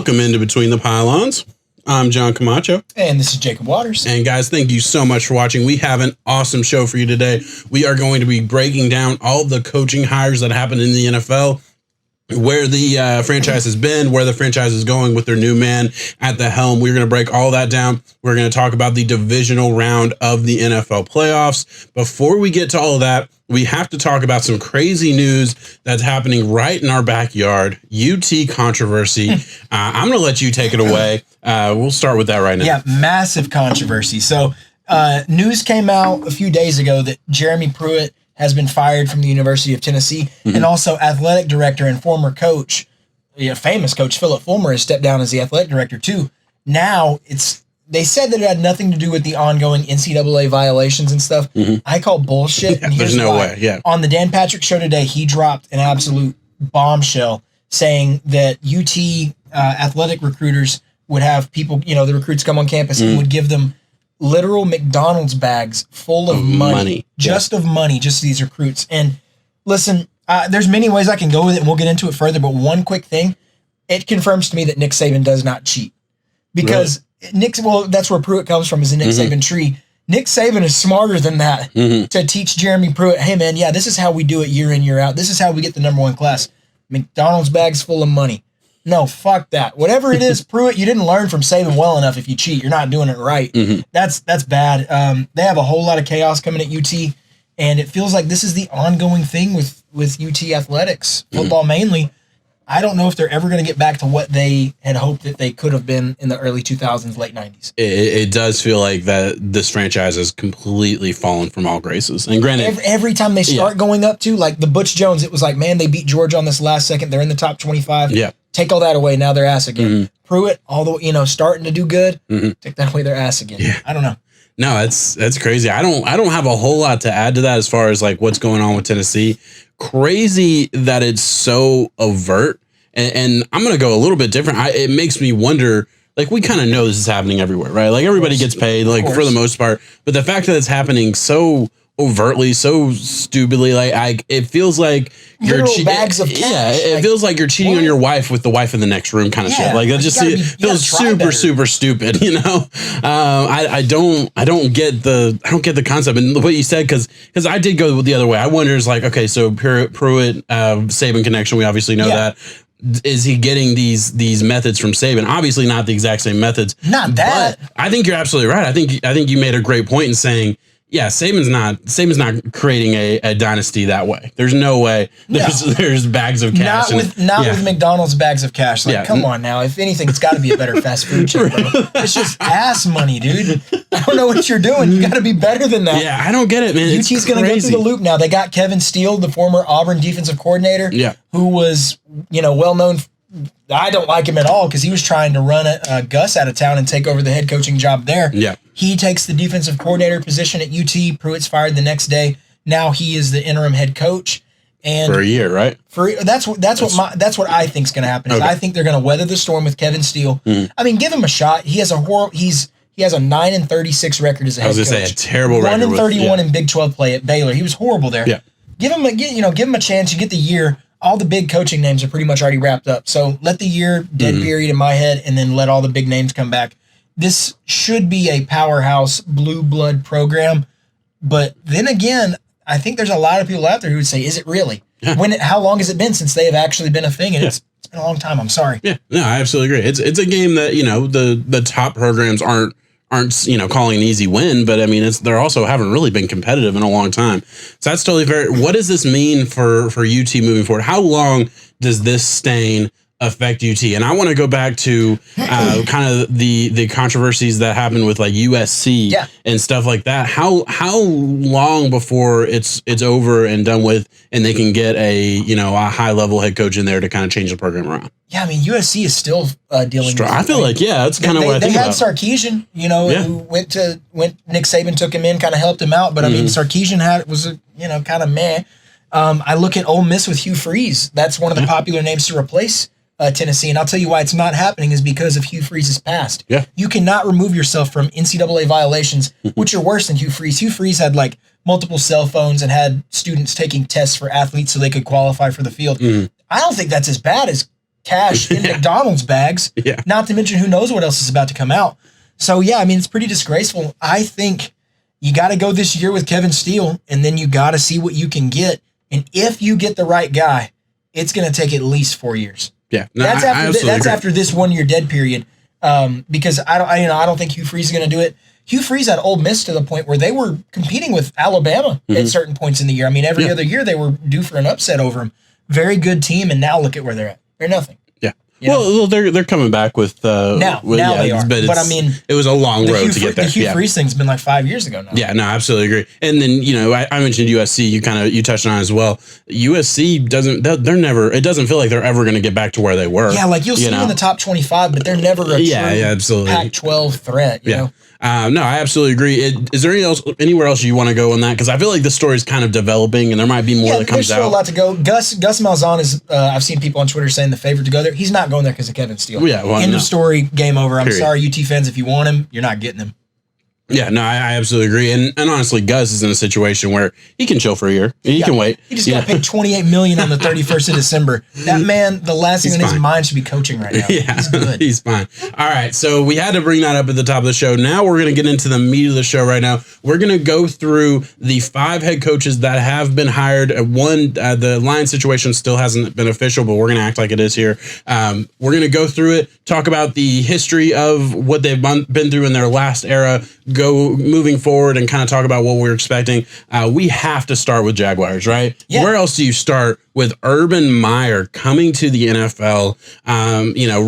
Welcome into Between the Pylons. I'm John Camacho. And this is Jacob Waters. And guys, thank you so much for watching. We have an awesome show for you today. We are going to be breaking down all the coaching hires that happened in the NFL, where the franchise has been, where the franchise is going with their new man at the helm. We're going to break all that down. We're going to talk about the divisional round of the NFL playoffs. Before we get to all of that, we have to talk about some crazy news that's happening right in our backyard. UT controversy. I'm going to let you take it away. We'll start with that right now. Yeah, massive controversy. So news came out a few days ago that Jeremy Pruitt has been fired from the University of Tennessee, and also athletic director and former coach, famous coach Philip Fulmer has stepped down as the athletic director too. Now they said that it had nothing to do with the ongoing NCAA violations and stuff. I call bullshit. Yeah, and there's no way. Yeah. On the Dan Patrick show today, he dropped an absolute bombshell saying that UT athletic recruiters would have people, the recruits come on campus and would give them literal McDonald's bags full of money. Just these recruits. And listen, there's many ways I can go with it, and we'll get into it further, but one quick thing, it confirms to me that Nick Saban does not cheat. Because that's where Pruitt comes from, is the Nick Saban tree. Nick Saban is smarter than that to teach Jeremy Pruitt, hey man, this is how we do it year in, year out. This is how we get the number one class. McDonald's bags full of money. No, fuck that. Whatever it is, Pruitt, you didn't learn from Saban well enough. If you cheat, you're not doing it right. That's bad. They have a whole lot of chaos coming at UT, and it feels like this is the ongoing thing with UT athletics, football mainly. I don't know if they're ever going to get back to what they had hoped that they could have been in the early 2000s, late 90s. It does feel like that this franchise has completely fallen from all graces. And granted, every time they start going up to, like the Butch Jones, it was like, man, they beat Georgia on this last second. They're in the top 25. Yeah. Take all that away. Now they're ass again. Pruitt, all the starting to do good. Take that away, they're ass again. Yeah. I don't know. No, that's crazy. I don't have a whole lot to add to that as far as like what's going on with Tennessee. Crazy that it's so overt. And I'm going to go a little bit different. It makes me wonder, like, we kind of know this is happening everywhere, right? Like, everybody gets paid, like, for the most part. But the fact that it's happening so overtly, so stupidly, like, it feels like you're cheating. Bags of cash. Yeah, it feels like you're cheating on your wife with the wife in the next room kind of shit. Like, that just feels super stupid, I don't get the concept. And what you said, because I did go the other way. I wonder, is like, okay, so Pruitt, Saban connection, we obviously know that. Is he getting these methods from Saban? Obviously not the exact same methods. Not that. But I think you're absolutely right. I think you made a great point in saying, yeah, Saban's not creating a dynasty that way. There's no way. There's bags of cash. Not with McDonald's bags of cash. Like, come on now. If anything, it's got to be a better fast food chain, bro. It's just ass money, dude. I don't know what you're doing. You got to be better than that. Yeah, I don't get it, man. UT's going to go through the loop now. They got Kevin Steele, the former Auburn defensive coordinator, who was, well known. I don't like him at all because he was trying to run Gus out of town and take over the head coaching job there. Yeah. He takes the defensive coordinator position at UT. Pruitt's fired the next day. Now he is the interim head coach. And for a year, right? That's what I think is going to happen. Okay. I think they're going to weather the storm with Kevin Steele. I mean, give him a shot. He has a 9-36 record as a head coach. I was going to say a terrible record. 1-31 in Big 12 play at Baylor. He was horrible there. Yeah. Give him a chance. You get the year. All the big coaching names are pretty much already wrapped up. So let the year dead period in my head, and then let all the big names come back. This should be a powerhouse blue blood program. But then again, I think there's a lot of people out there who would say, is it really? Yeah. How long has it been since they have actually been a thing? And it's been a long time. I'm sorry. Yeah, no, I absolutely agree. It's a game that, the top programs aren't calling an easy win, but I mean, they're also haven't really been competitive in a long time. So that's totally fair. What does this mean for UT moving forward? How long does this stain affect UT? And I want to go back to kind of the controversies that happened with like USC and stuff like that. How long before it's over and done with, and they can get a high level head coach in there to kind of change the program around? Yeah, I mean, USC is still dealing with it. I feel like, that's kind of what I think about. They had Sarkisian, who went Nick Saban took him in, kind of helped him out. But I mean, Sarkisian was kind of meh. I look at Ole Miss with Hugh Freeze. That's one of the popular names to replace Tennessee. And I'll tell you why it's not happening is because of Hugh Freeze's past. Yeah. You cannot remove yourself from NCAA violations, which are worse than Hugh Freeze. Hugh Freeze had like multiple cell phones and had students taking tests for athletes so they could qualify for the field. I don't think that's as bad as cash in McDonald's bags. Yeah. Not to mention who knows what else is about to come out. So, yeah, I mean, it's pretty disgraceful. I think you got to go this year with Kevin Steele, and then you got to see what you can get. And if you get the right guy, it's going to take at least 4 years. Yeah. No, that's after this 1 year dead period. Because I don't think Hugh Freeze is going to do it. Hugh Freeze had Ole Miss to the point where they were competing with Alabama at certain points in the year. I mean, every other year they were due for an upset over them. Very good team, and now look at where they're at. They're nothing. Yeah. Well, they're coming back with now they are. But I mean, it was a long road to get there. The Hugh Freeze thing's been like 5 years ago now. Yeah, no, I absolutely agree. And then I mentioned USC. You touched on it as well. USC it doesn't feel like they're ever going to get back to where they were. Yeah, like you'll see them in the top 25, but they're never a true absolutely Pac-12 threat. You know. No, I absolutely agree. Is there anywhere else you want to go on that? Because I feel like the story is kind of developing, and there might be more that comes out. There's still a lot to go. Gus Malzahn is. I've seen people on Twitter saying the favorite to go there. He's not going there because of Kevin Steele. Yeah, end of story. Game over. I'm sorry, UT fans. If you want him, you're not getting him. Yeah, no, I absolutely agree. And honestly, Gus is in a situation where he can chill for a year. He can wait. He just got paid $28 million on the 31st of December. That man, the last thing on his mind should be coaching right now. Yeah, he's good. He's fine. All right, so we had to bring that up at the top of the show. Now we're going to get into the meat of the show right now. We're going to go through the 5 head coaches that have been hired. The Lions situation still hasn't been official, but we're going to act like it is here. We're going to go through it, talk about the history of what they've been through in their last era, go moving forward, and kind of talk about what we're expecting. We have to start with Jaguars, right? Yeah. Where else do you start with Urban Meyer coming to the NFL?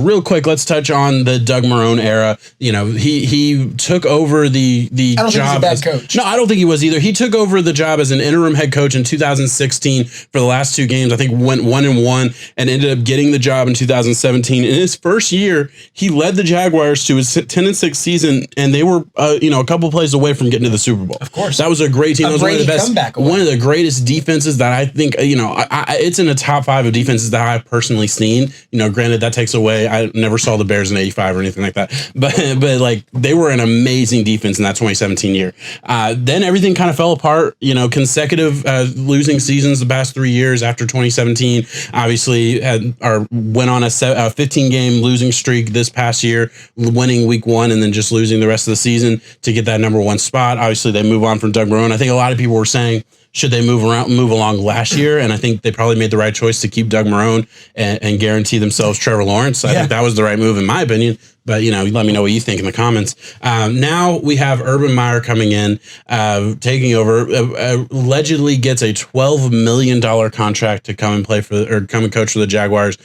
Real quick, let's touch on the Doug Marrone era. He took over the I don't job. Think he's a bad coach. No, I don't think he was either. He took over the job as an interim head coach in 2016 for the last 2 games. I think went 1-1 and ended up getting the job in 2017. In his first year, he led the Jaguars to his 10-6 season, and they were a couple plays away from getting to the Super Bowl. Of course, that was a great team. That was one of the best, one of the greatest defenses that I think. It's in the top 5 of defenses that I've personally seen. Granted, that takes away. I never saw the Bears in '85 or anything like that, but like they were an amazing defense in that 2017 year. Then everything kind of fell apart. Consecutive losing seasons the past 3 years after 2017. Obviously, went on a 15-game losing streak this past year, winning week 1 and then just losing the rest of the season to get that number 1 spot. Obviously, they move on from Doug Marrone. I think a lot of people were saying, should they move along last year? And I think they probably made the right choice to keep Doug Marrone and guarantee themselves Trevor Lawrence. I think that was the right move in my opinion. But, let me know what you think in the comments. Now we have Urban Meyer coming in, taking over, allegedly gets a $12 million contract to come and come and coach for the Jaguars.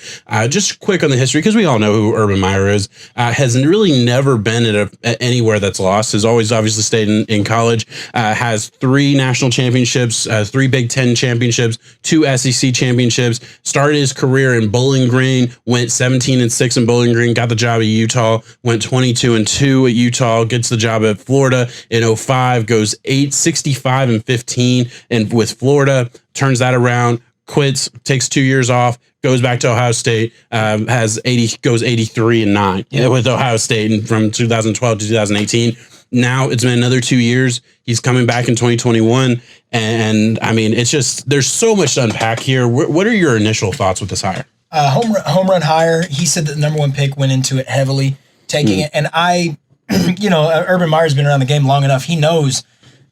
Just quick on the history, because we all know who Urban Meyer is. Has really never been at anywhere that's lost. Has always obviously stayed in college. Has 3 national championships, 3 Big Ten championships, 2 SEC championships. Started his career in Bowling Green, went 17-6 in Bowling Green, got the job at Utah. Went 22-2 at Utah, gets the job at Florida in 2005, goes 65-15 and with Florida, turns that around, quits, takes 2 years off, goes back to Ohio State, goes 83-9 with Ohio State, and from 2012 to 2018. Now it's been another 2 years. He's coming back in 2021. And I mean, it's just, there's so much to unpack here. What are your initial thoughts with this hire? Home run hire. He said that the number 1 pick went into it heavily, taking it. And Urban Meyer's been around the game long enough. He knows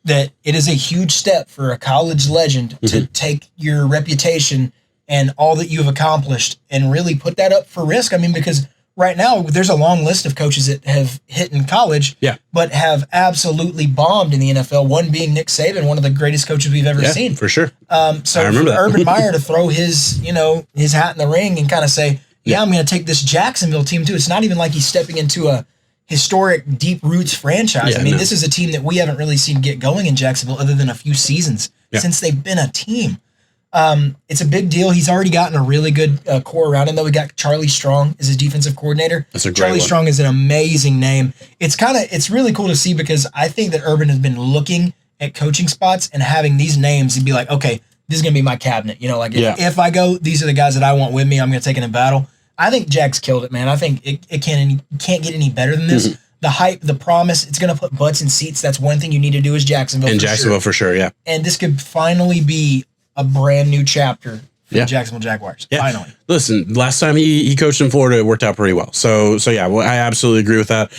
that it is a huge step for a college legend to take your reputation and all that you've accomplished and really put that up for risk. I mean, because right now there's a long list of coaches that have hit in college, but have absolutely bombed in the NFL. One being Nick Saban, one of the greatest coaches we've ever seen. For sure. So for Urban Meyer to throw his hat in the ring and kind of say, I'm going to take this Jacksonville team too. It's not even like he's stepping into a historic deep roots franchise. This is a team that we haven't really seen get going in Jacksonville other than a few seasons since they've been a team. It's a big deal. He's already gotten a really good core around him, though. We got Charlie Strong as his defensive coordinator. That's a great Charlie one. Strong is an amazing name. It's really cool to see, because I think that Urban has been looking at coaching spots and having these names and be like, okay, this is going to be my cabinet. If I go, these are the guys that I want with me. I'm going to take it in battle. I think Jack's killed it, man. I think it can't get any better than this. The hype, the promise, it's going to put butts in seats. That's one thing you need to do is Jacksonville. In Jacksonville, for sure, yeah. And this could finally be a brand new chapter for the Jacksonville Jaguars. Yeah. Finally. Listen, last time he coached in Florida, it worked out pretty well. So yeah, well, I absolutely agree with that.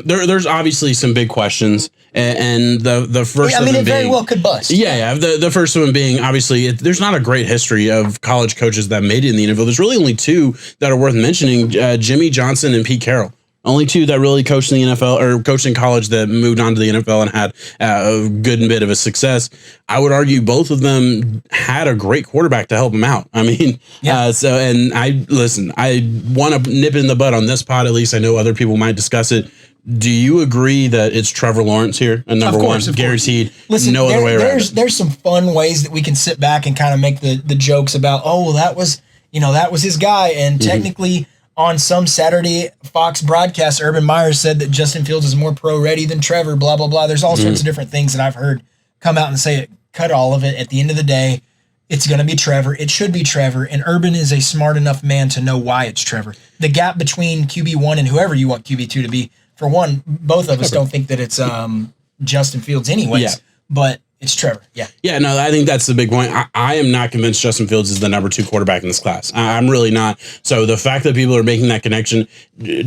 There's obviously some big questions, and the first. I mean, it very well could bust. Yeah. The first one being obviously there's not a great history of college coaches that made it in the NFL. There's really only two that are worth mentioning: Jimmy Johnson and Pete Carroll. Only two that really coached in the NFL or coached in college that moved on to the NFL and had a good bit of a success. I would argue both of them had a great quarterback to help them out. I mean, I want to nip it in the bud on this pod. At least I know other people might discuss it. Do you agree that it's Trevor Lawrence here and number one, guaranteed? Listen, no other way around. There's some fun ways that we can sit back and kind of make the jokes about, oh, well, that was his guy, and technically. On some Saturday Fox broadcast, Urban Meyer said that Justin Fields is more pro-ready than Trevor, blah, blah, blah. There's all sorts of different things that I've heard come out and say it. Cut all of it. At the end of the day, it's going to be Trevor. It should be Trevor. And Urban is a smart enough man to know why it's Trevor. The gap between QB1 and whoever you want QB2 to be, for one, both of us don't think that it's Justin Fields anyways, but it's Trevor. Yeah. Yeah, no, I think that's the big point. I am not convinced Justin Fields is the number 2 quarterback in this class. I'm really not. So the fact that people are making that connection,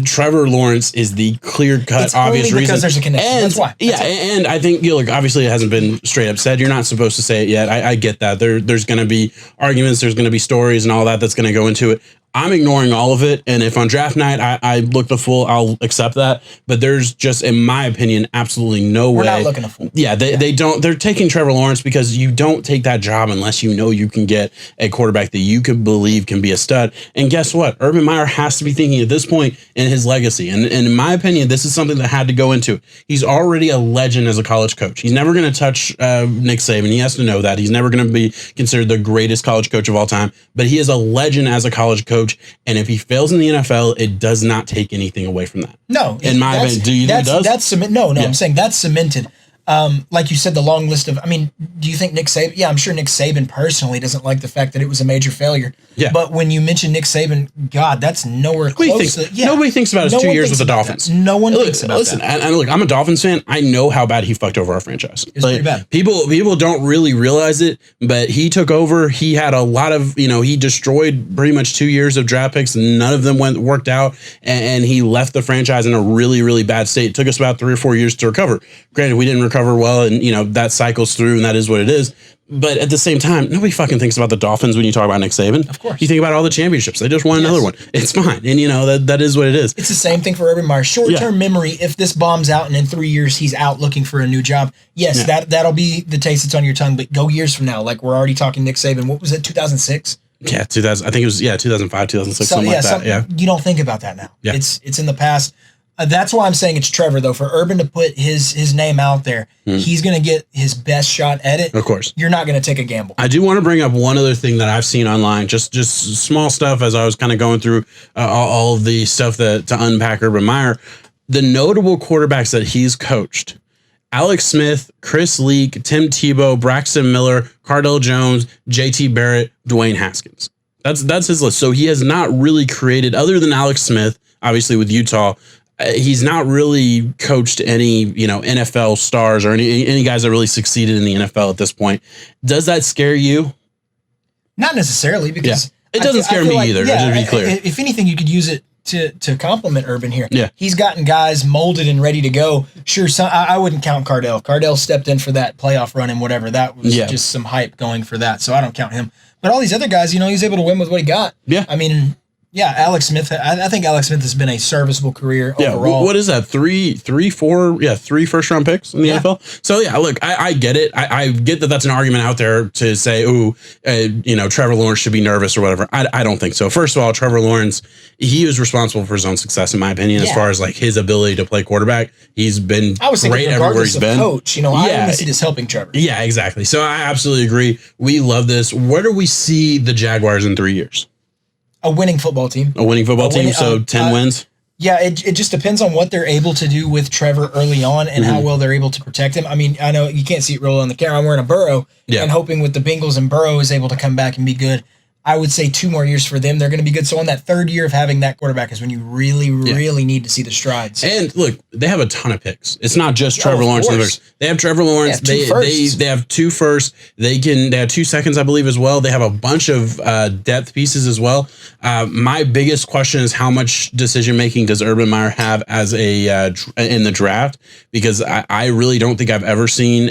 Trevor Lawrence is the clear-cut, obvious reason. Because there's a connection. And, that's why. And I think, obviously it hasn't been straight up said. You're not supposed to say it yet. I get that. There's going to be arguments. There's going to be stories and all that's going to go into it. I'm ignoring all of it, and if on draft night I look the fool, I'll accept that. But there's just, in my opinion, absolutely no way. We're not looking a fool. Yeah, they don't. They're taking Trevor Lawrence because you don't take that job unless you know you can get a quarterback that you can believe can be a stud. And guess what? Urban Meyer has to be thinking at this point in his legacy. And in my opinion, this is something that had to go into it. He's already a legend as a college coach. He's never going to touch Nick Saban. He has to know that. He's never going to be considered the greatest college coach of all time. But he is a legend as a college coach. And if he fails in the NFL, it does not take anything away from that. No. In my opinion, do you think it does? No, I'm saying that's cemented. Like you said, the long list of, do you think Nick Saban? Yeah, I'm sure Nick Saban personally doesn't like the fact that it was a major failure. Yeah. But when you mention Nick Saban, God, that's nowhere close. Nobody thinks about his 2 years with the Dolphins. No one thinks about that. And look, I'm a Dolphins fan. I know how bad he fucked over our franchise. It's pretty bad. People don't really realize it, but he took over. He had a lot of, he destroyed pretty much 2 years of draft picks. None of them worked out, and he left the franchise in a really, really bad state. It took us about 3 or 4 years to recover. Granted, we didn't recover well, and that cycles through, and that is what it is. But at the same time, nobody fucking thinks about the Dolphins when you talk about Nick Saban. Of course. You think about all the championships. They just won another one. It's fine. And, that is what it is. It's the same thing for Urban Meyer. Short-term memory, if this bombs out and in 3 years he's out looking for a new job, yes, that'll be the taste that's on your tongue. But go years from now, like we're already talking Nick Saban. What was it, 2006? Yeah, 2000. I think it was 2005, 2006, something like that. Yeah, you don't think about that now. Yeah. It's in the past. That's why I'm saying it's Trevor, though. For Urban to put his name out there, he's going to get his best shot at it. Of course. You're not going to take a gamble. I do want to bring up one other thing that I've seen online, just small stuff as I was kind of going through all of the stuff to unpack Urban Meyer. The notable quarterbacks that he's coached: Alex Smith, Chris Leak, Tim Tebow, Braxton Miller, Cardell Jones, JT Barrett, Dwayne Haskins. That's his list. So he has not really created, other than Alex Smith, obviously with Utah, he's not really coached any, NFL stars or any guys that really succeeded in the NFL at this point. Does that scare you? Not necessarily, because it doesn't scare me either. Just to be clear, if anything, you could use it to compliment Urban here. Yeah, he's gotten guys molded and ready to go. Sure, I wouldn't count Cardell. Cardell stepped in for that playoff run and whatever. That was just some hype going for that, so I don't count him. But all these other guys, he was able to win with what he got. Yeah, Alex Smith. I think Alex Smith has been a serviceable career overall. What is that? Three first-round picks in the NFL. So look, I get it. I get that that's an argument out there to say, Trevor Lawrence should be nervous or whatever. I don't think so. First of all, Trevor Lawrence, he was responsible for his own success, in my opinion, as far as like his ability to play quarterback. He's been great everywhere he's been. Coach, I only see this helping Trevor. Yeah, exactly. So I absolutely agree. We love this. Where do we see the Jaguars in 3 years? A winning football team. So 10 wins? Yeah, it just depends on what they're able to do with Trevor early on and how well they're able to protect him. I know you can't see it roll on the camera. I'm wearing a Burrow and hoping with the Bengals and Burrow is able to come back and be good. I would say 2 more years for them, they're going to be good. So on that 3rd year of having that quarterback is when you really, really need to see the strides. And look, they have a ton of picks. It's not just Trevor Lawrence. They have Trevor Lawrence. They have 2 firsts. They have 2 seconds, I believe, as well. They have a bunch of depth pieces as well. My biggest question is how much decision making does Urban Meyer have as in the draft? Because I really don't think I've ever seen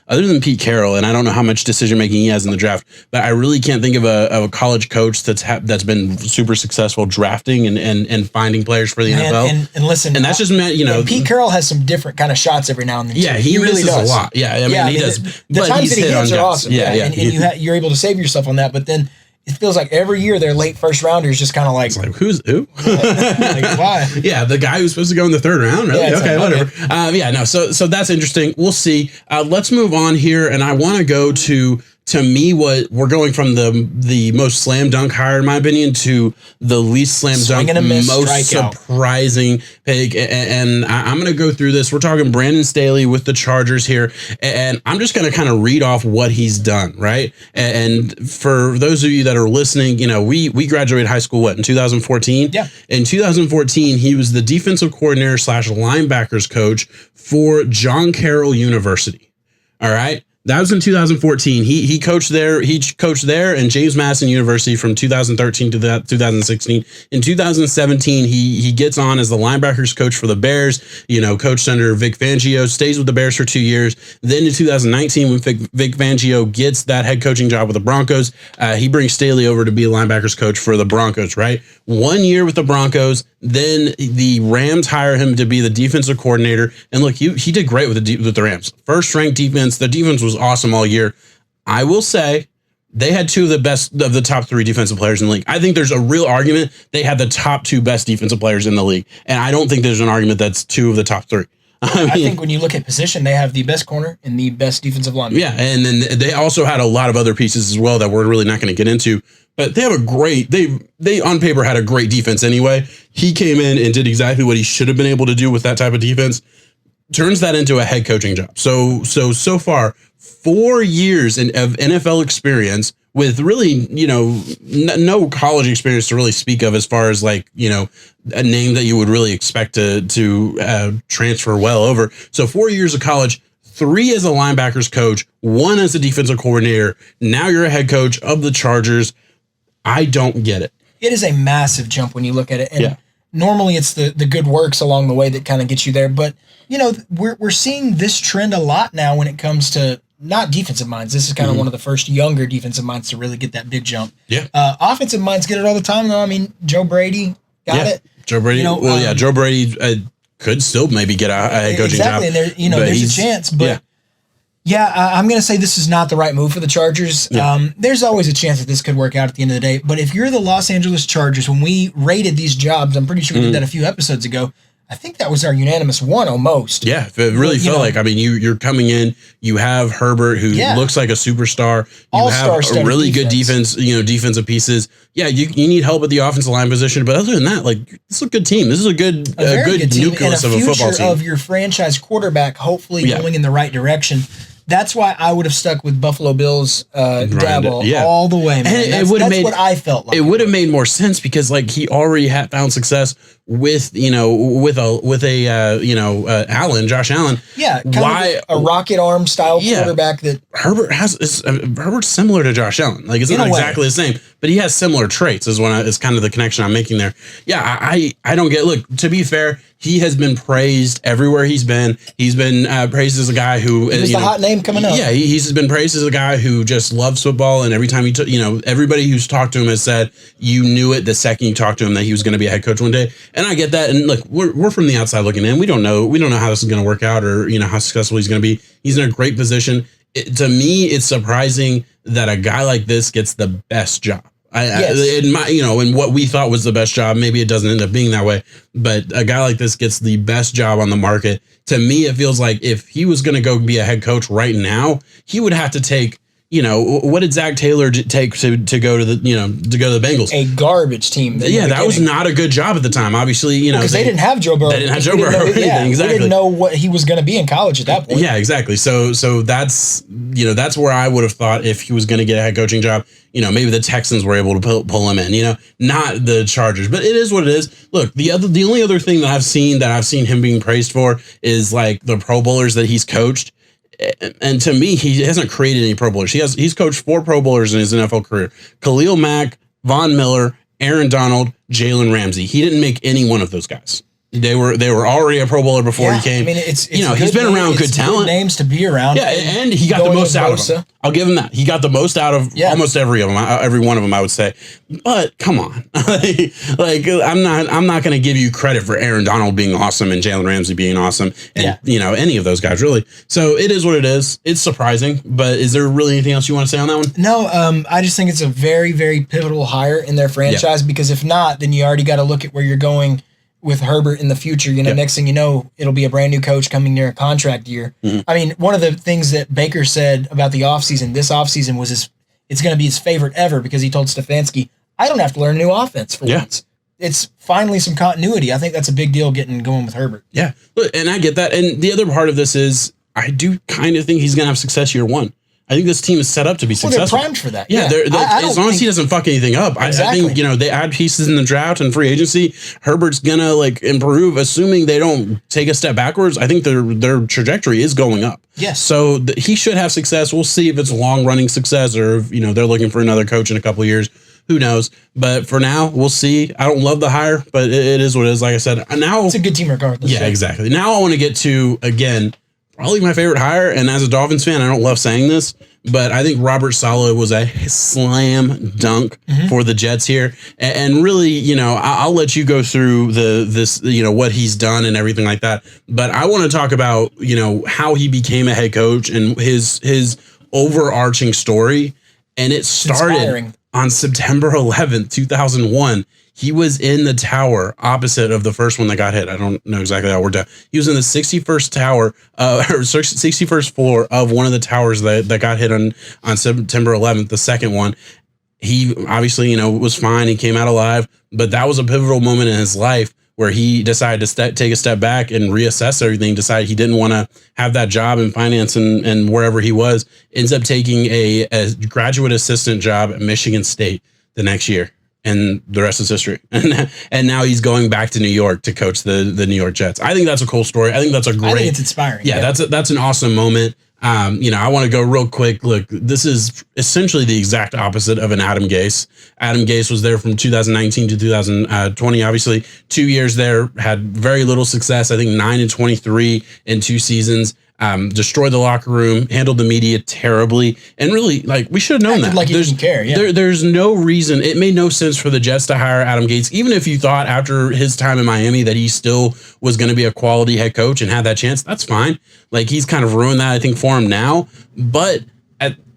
other than Pete Carroll, and I don't know how much decision making he has in the draft, but I really can't think of a college coach that's been super successful drafting and finding players for the NFL. And listen, and that's just meant, Pete Carroll has some different kind of shots every now and then. Yeah, he really does a lot. Yeah, I mean, he does. The times that he hits are awesome. And you're able to save yourself on that, but then it feels like every year their late first rounders just kind of like, who's who? Like, why? Yeah, the guy who's supposed to go in the 3rd round. Really? Yeah, okay, whatever. So that's interesting. We'll see. Let's move on here, and I want to go to me, what we're going from the most slam dunk hire, in my opinion, to the least slam dunk, most surprising pick. And I'm going to go through this. We're talking Brandon Staley with the Chargers here. And I'm just going to kind of read off what he's done, right? And for those of you that are listening, we graduated high school, in 2014? Yeah. In 2014, he was the defensive coordinator / linebackers coach for John Carroll University. All right. That was in 2014. He coached there. He coached there and James Madison University from 2013 to 2016. In 2017, he gets on as the linebackers coach for the Bears. Coached under Vic Fangio. Stays with the Bears for 2 years. Then in 2019, when Vic Fangio gets that head coaching job with the Broncos, he brings Staley over to be a linebackers coach for the Broncos. Right, 1 year with the Broncos. Then the Rams hire him to be the defensive coordinator. And look, he did great with the Rams. First ranked defense. The defense was awesome all year. I will say they had 2 of the top 3 defensive players in the league. I think there's a real argument they had the top 2 best defensive players in the league. And I don't think there's an argument that's 2 of the top 3. I think when you look at position, they have the best corner and the best defensive lineman. Yeah, and then they also had a lot of other pieces as well that we're really not going to get into. But they have they on paper had a great defense anyway. He came in and did exactly what he should have been able to do with that type of defense. Turns that into a head coaching job. So far, 4 years of NFL experience with really, no college experience to really speak of as far as a name that you would really expect to transfer well over. So 4 years of college, 3 as a linebackers coach, 1 as a defensive coordinator. Now you're a head coach of the Chargers. I don't get it. It is a massive jump when you look at it. And normally it's the good works along the way that kind of gets you there. But, we're seeing this trend a lot now when it comes to not defensive minds. This is kind of one of the first younger defensive minds to really get that big jump. Yeah. Offensive minds get it all the time, though. I mean, Joe Brady got it. Joe Brady. Joe Brady could still maybe get a head coaching job. Exactly. And there's a chance. But I'm going to say this is not the right move for the Chargers. Yeah. There's always a chance that this could work out at the end of the day. But if you're the Los Angeles Chargers, when we rated these jobs, I'm pretty sure we did that a few episodes ago. I think that was our unanimous one almost. Yeah, it really felt like, you're coming in, you have Herbert, who looks like a superstar. You have a really good defense, defensive pieces. Yeah, you need help at the offensive line position. But other than that, this is a good team. This is a good nucleus of a football team. Of your franchise quarterback, hopefully going in the right direction. That's why I would have stuck with Buffalo Bills Daboll all the way, man. That's what I felt like. It would have made more sense because he already had found success with Josh Allen. Yeah, kind of a rocket arm style quarterback that Herbert's similar to Josh Allen. It's not exactly the same, but he has similar traits. Is kind of the connection I'm making there. Yeah, I don't get. Look, to be fair, he has been praised everywhere he's been. He's been praised as a guy who is the hot name coming up. Yeah, he's been praised as a guy who just loves football, and every time everybody who's talked to him has said you knew it the second you talked to him that he was going to be a head coach one day. And I get that. And look, we're from the outside looking in. We don't know how this is going to work out or how successful he's going to be. He's in a great position. To me, it's surprising that a guy like this gets the best job. In what we thought was the best job, maybe it doesn't end up being that way, but a guy like this gets the best job on the market. To me, it feels like if he was going to go be a head coach right now, he would have to take, what did Zach Taylor take to go to the Bengals? A garbage team. That was not a good job at the time. Obviously, because they didn't have Joe Burrow. They didn't have Joe Burrow. Exactly. They didn't know what he was going to be in college at that point. Yeah, exactly. So that's where I would have thought if he was going to get a head coaching job, maybe the Texans were able to pull him in. Not the Chargers. But it is what it is. Look, the only other thing that I've seen him being praised for is like the Pro Bowlers that he's coached. And to me, he hasn't created any Pro Bowlers. He's coached 4 Pro Bowlers in his NFL career: Khalil Mack, Von Miller, Aaron Donald, Jalen Ramsey. He didn't make any one of those guys. They were already a Pro Bowler before he came. I mean, it's he's been around good talent. Good names to be around. Yeah, and he got the most out of them. I'll give him that. He got the most out of almost every one of them, I would say. But come on, I'm not going to give you credit for Aaron Donald being awesome and Jalen Ramsey being awesome, and any of those guys really. So it is what it is. It's surprising, but is there really anything else you want to say on that one? No, I just think it's a very, very pivotal hire in their franchise because if not, then you already got to look at where you're going with Herbert in the future. Next thing you know, it'll be a brand new coach coming near a contract year. Mm-hmm. I mean, one of the things that Baker said about the offseason, this offseason was it's going to be his favorite ever because he told Stefanski, I don't have to learn a new offense for once. It's finally some continuity. I think that's a big deal going with Herbert. Yeah, look, and I get that. And the other part of this is I do kind of think he's going to have success year one. I think this team is set up to be successful. They're primed for that. Yeah, as long as he doesn't fuck anything up. Exactly. I think, they add pieces in the draft and free agency. Herbert's going to improve, assuming they don't take a step backwards. I think their trajectory is going up. Yes. So he should have success. We'll see if it's long-running success or if, they're looking for another coach in a couple of years. Who knows? But for now, we'll see. I don't love the hire, but it is what it is. Like I said, now it's a good team regardless. Yeah, exactly. Now I want to get to, again, probably my favorite hire. And as a Dolphins fan, I don't love saying this, but I think Robert Saleh was a slam dunk for the Jets here. And really, I'll let you go through what he's done and everything like that. But I want to talk about, how he became a head coach and his overarching story. And it started on September 11th, 2001. He was in the tower opposite of the first one that got hit. I don't know exactly how it worked out. He was in the 61st tower, or 61st floor of one of the towers that got hit on September 11th, the second one. He obviously, was fine. He came out alive, but that was a pivotal moment in his life where he decided to take a step back and reassess everything, decided he didn't want to have that job in finance and wherever he was, ends up taking a graduate assistant job at Michigan State the next year. And the rest is history. And now he's going back to New York to coach the New York Jets. I think that's a cool story. I think that's a great. I think it's inspiring. Yeah, that's an awesome moment. I want to go real quick. Look, this is essentially the exact opposite of an Adam Gase. Adam Gase was there from 2019 to 2020. Obviously, 2 years there, had very little success. I think 9-23 in 2 seasons. Destroyed the locker room, handled the media terribly, and really, we should have known that. Like he didn't care. Yeah. There's no reason. It made no sense for the Jets to hire Adam Gase, even if you thought after his time in Miami that he still was going to be a quality head coach and had that chance. That's fine. He's kind of ruined that, I think, for him now. But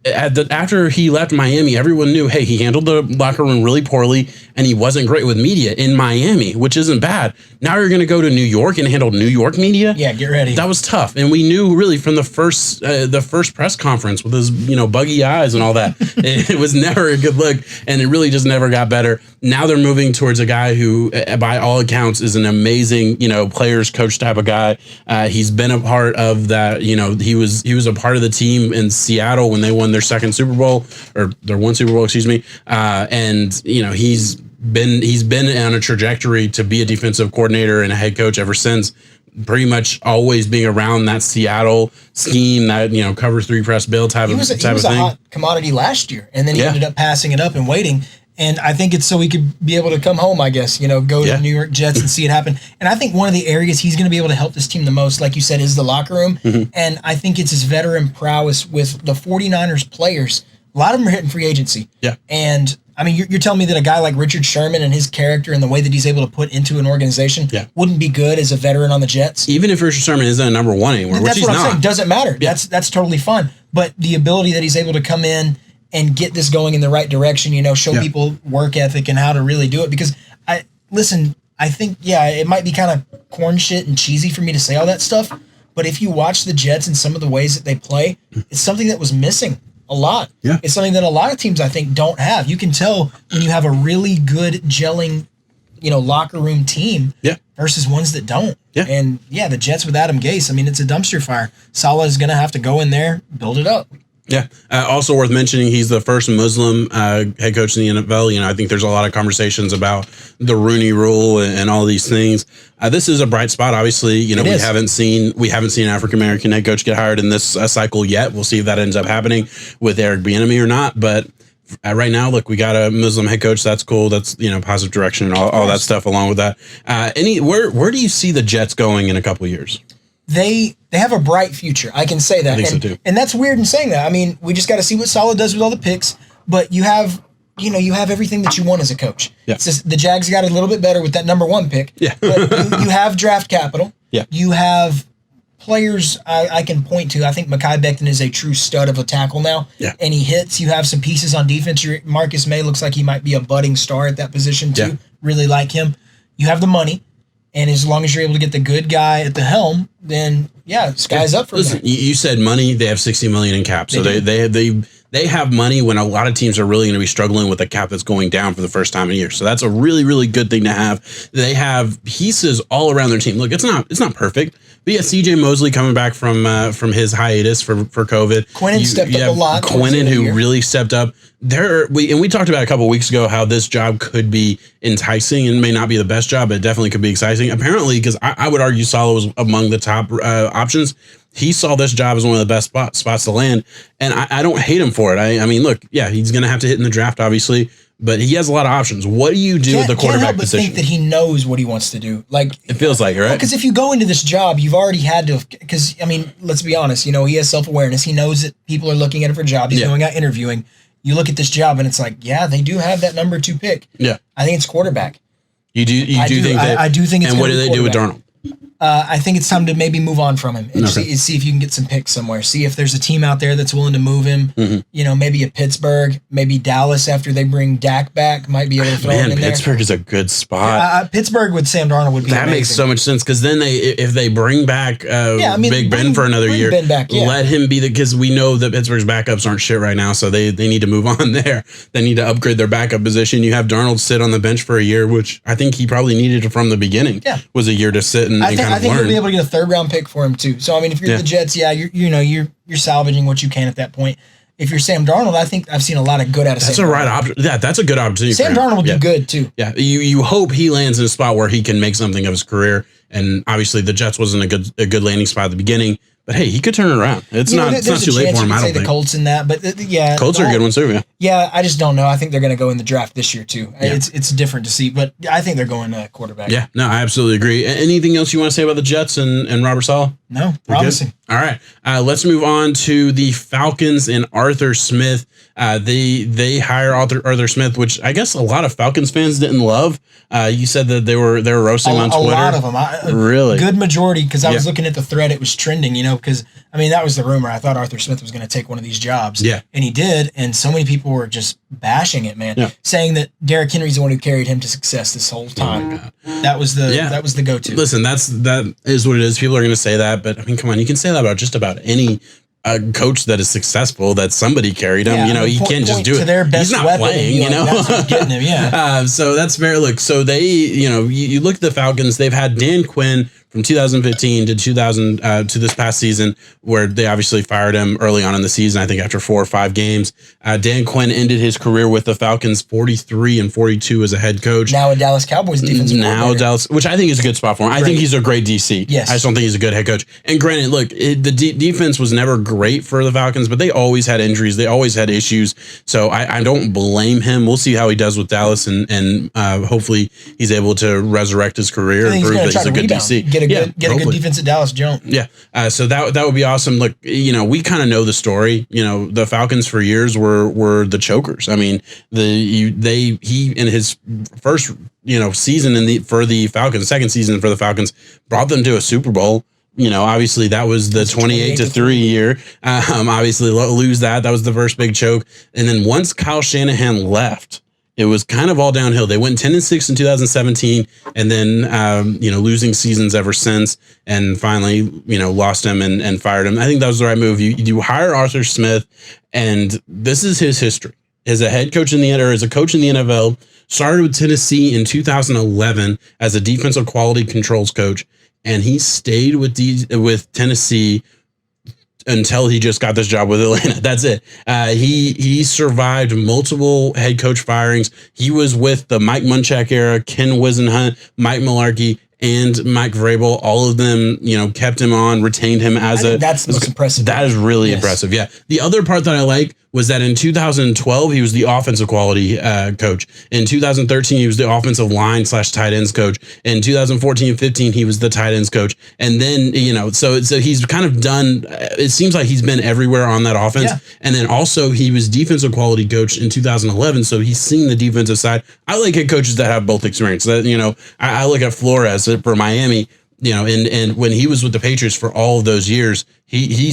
after he left Miami, everyone knew, hey, he handled the locker room really poorly and he wasn't great with media in Miami, which isn't bad. Now you're going to go to New York and handle New York media? Yeah, get ready. That was tough. And we knew really from the first press conference with his, buggy eyes and all that, it was never a good look and it really just never got better. Now they're moving towards a guy who, by all accounts, is an amazing, players coach type of guy. He's been a part of that. He was a part of the team in Seattle when they won their second Super Bowl, or their one Super Bowl, excuse me. And he's been on a trajectory to be a defensive coordinator and a head coach ever since. Pretty much always being around that Seattle scheme, that cover 3 press bill type of thing. He was a hot commodity last year, and then he ended up passing it up and waiting. And I think it's so he could be able to come home, I guess, go to the New York Jets and see it happen. And I think one of the areas he's going to be able to help this team the most, like you said, is the locker room. Mm-hmm. And I think it's his veteran prowess with the 49ers players. A lot of them are hitting free agency. Yeah. And I mean, you're telling me that a guy like Richard Sherman and his character and the way that he's able to put into an organization wouldn't be good as a veteran on the Jets? Even if Richard Sherman isn't a number 1 anymore, which he's not. That's what I'm saying. Doesn't matter. Yeah. That's totally fine. But the ability that he's able to come in and get this going in the right direction, show people work ethic and how to really do it. Because I think, it might be kind of corn shit and cheesy for me to say all that stuff, but if you watch the Jets and some of the ways that they play, it's something that was missing a lot. Yeah. It's something that a lot of teams, I think, don't have. You can tell when you have a really good gelling, locker room team versus ones that don't. Yeah. And, the Jets with Adam Gase, I mean, it's a dumpster fire. Saleh is going to have to go in there, build it up. Yeah. Also worth mentioning, he's the first Muslim head coach in the NFL. I think there's a lot of conversations about the Rooney Rule and all these things. This is a bright spot. Obviously, we haven't seen an African American head coach get hired in this cycle yet. We'll see if that ends up happening with Eric Bieniemy or not. But right now, look, we got a Muslim head coach. That's cool. That's positive direction and all that stuff along with that. Where do you see the Jets going in a couple of years? They have a bright future. I can say that. I think so too. And that's weird in saying that. I mean, we just got to see what Saleh does with all the picks, but you have everything that you want as a coach. Yeah. It's just, the Jags got a little bit better with that number 1 pick. Yeah. But you have draft capital. Yeah. You have players I can point to. I think Mekhi Becton is a true stud of a tackle now. Yeah. And he hits. You have some pieces on defense. Marcus May looks like he might be a budding star at that position too. Yeah. Really like him. You have the money. And as long as you're able to get the good guy at the helm, then sky's up for them. You said money. They have $60 million in cap, so they have money when a lot of teams are really going to be struggling with a cap that's going down for the first time in a year. So that's a really, really good thing to have. They have pieces all around their team. Look, it's not perfect. But CJ Mosley coming back from his hiatus for COVID. Quinnen stepped up a lot. Quinnen who really stepped up. We talked about a couple of weeks ago how this job could be enticing and may not be the best job, but it definitely could be exciting. Apparently, because I would argue Saleh was among the top options. He saw this job as one of the best spots to land, and I don't hate him for it. I mean, look, he's going to have to hit in the draft, obviously, but he has a lot of options. What do you do with the quarterback position? I think that he knows what he wants to do. Like, it feels like it, right? Because if you go into this job, you've already had to. Because I mean, let's be honest. He has self-awareness. He knows that people are looking at him for jobs. He's going out interviewing. You look at this job, and it's like, they do have that number 2 pick. Yeah, I think it's quarterback. You do think that? I do think it's. And what do they do with Darnold? I think it's time to maybe move on from him and see if you can get some picks somewhere. See if there's a team out there that's willing to move him. Mm-hmm. Maybe a Pittsburgh, maybe Dallas after they bring Dak back might be able to throw him in there. Pittsburgh is a good spot. Pittsburgh with Sam Darnold would be amazing. Makes so much sense because then if they bring back Big Ben for another year, let him be because we know that Pittsburgh's backups aren't shit right now, so they need to move on there. They need to upgrade their backup position. You have Darnold sit on the bench for a year, which I think he probably needed from the beginning. Yeah. Was a year to sit and I think you'll be able to get a 3rd round pick for him too. So I mean, if you're the Jets, you're salvaging what you can at that point. If you're Sam Darnold, I think I've seen a lot of good out of Sam Darnold. That's a right option. Yeah, that's a good opportunity. Sam Darnold will do good too. Yeah, you hope he lands in a spot where he can make something of his career. And obviously, the Jets wasn't a good landing spot at the beginning. But hey, he could turn it around. It's not too late for him. I don't think the Colts in that, but Colts are a good one too. Yeah, I just don't know. I think they're going to go in the draft this year too. Yeah. It's different to see, but I think they're going quarterback. Yeah, no, I absolutely agree. Anything else you want to say about the Jets and Robert Saleh? No, promising. All right, let's move on to the Falcons and Arthur Smith. They hire Arthur Smith, which I guess a lot of Falcons fans didn't love. You said that they were roasting him on Twitter. A lot of them, really, good majority. Because I was looking at the thread, it was trending. Because I mean that was the rumor. I thought Arthur Smith was going to take one of these jobs. Yeah, and he did. And so many people were just bashing it, man. Yeah. Saying that Derrick Henry's the one who carried him to success this whole time. Oh my God. That was the go-to. Listen, that is what it is. People are going to say that, but I mean, come on, you can say that about just about any coach that is successful that somebody carried him. He can't just do it. He's not playing. That's what's getting him. Yeah. So that's fair. Look, so they, you look at the Falcons. They've had Dan Quinn from 2015 to this past season, where they obviously fired him early on in the season. I think after 4 or 5 games, Dan Quinn ended his career with the Falcons 43-42 as a head coach. Now a Dallas Cowboys defensive coordinator. Dallas, which I think is a good spot for him. I think he's a great DC. Yes. I just don't think he's a good head coach. And granted, look, the defense was never great for the Falcons, but they always had injuries. They always had issues. So I don't blame him. We'll see how he does with Dallas, and hopefully he's able to resurrect his career and prove that he's a good DC. Get a good defense at Dallas Jones. Yeah. So that would be awesome. Look, we kind of know the story. The Falcons for years were the chokers. I mean, he in his first season for the Falcons, second season for the Falcons, brought them to a Super Bowl. Obviously that was the 28-3 year. Obviously lose that. That was the first big choke. And then once Kyle Shanahan left, it was kind of all downhill. They went 10-6 in 2017, and then losing seasons ever since, and finally lost him and fired him. I think that was the right move. You hire Arthur Smith, and this is his history as a head coach as a coach in the NFL. Started with Tennessee in 2011 as a defensive quality controls coach, and he stayed with Tennessee until he just got this job with Atlanta. That's it. He survived multiple head coach firings. He was with the Mike Munchak era, Ken Wisenhunt, Mike Mularkey, and Mike Vrabel. All of them, kept him on, retained him that's the most impressive. That is really impressive. Yeah. The other part that I like was that in 2012, he was the offensive quality coach. In 2013, he was the offensive line / tight ends coach. In 2014 and 15, he was the tight ends coach. And then, so he's kind of done, it seems like he's been everywhere on that offense. Yeah. And then also he was defensive quality coach in 2011. So he's seen the defensive side. I like head coaches that have both experience. That, I look at Flores for Miami. And when he was with the Patriots for all of those years, he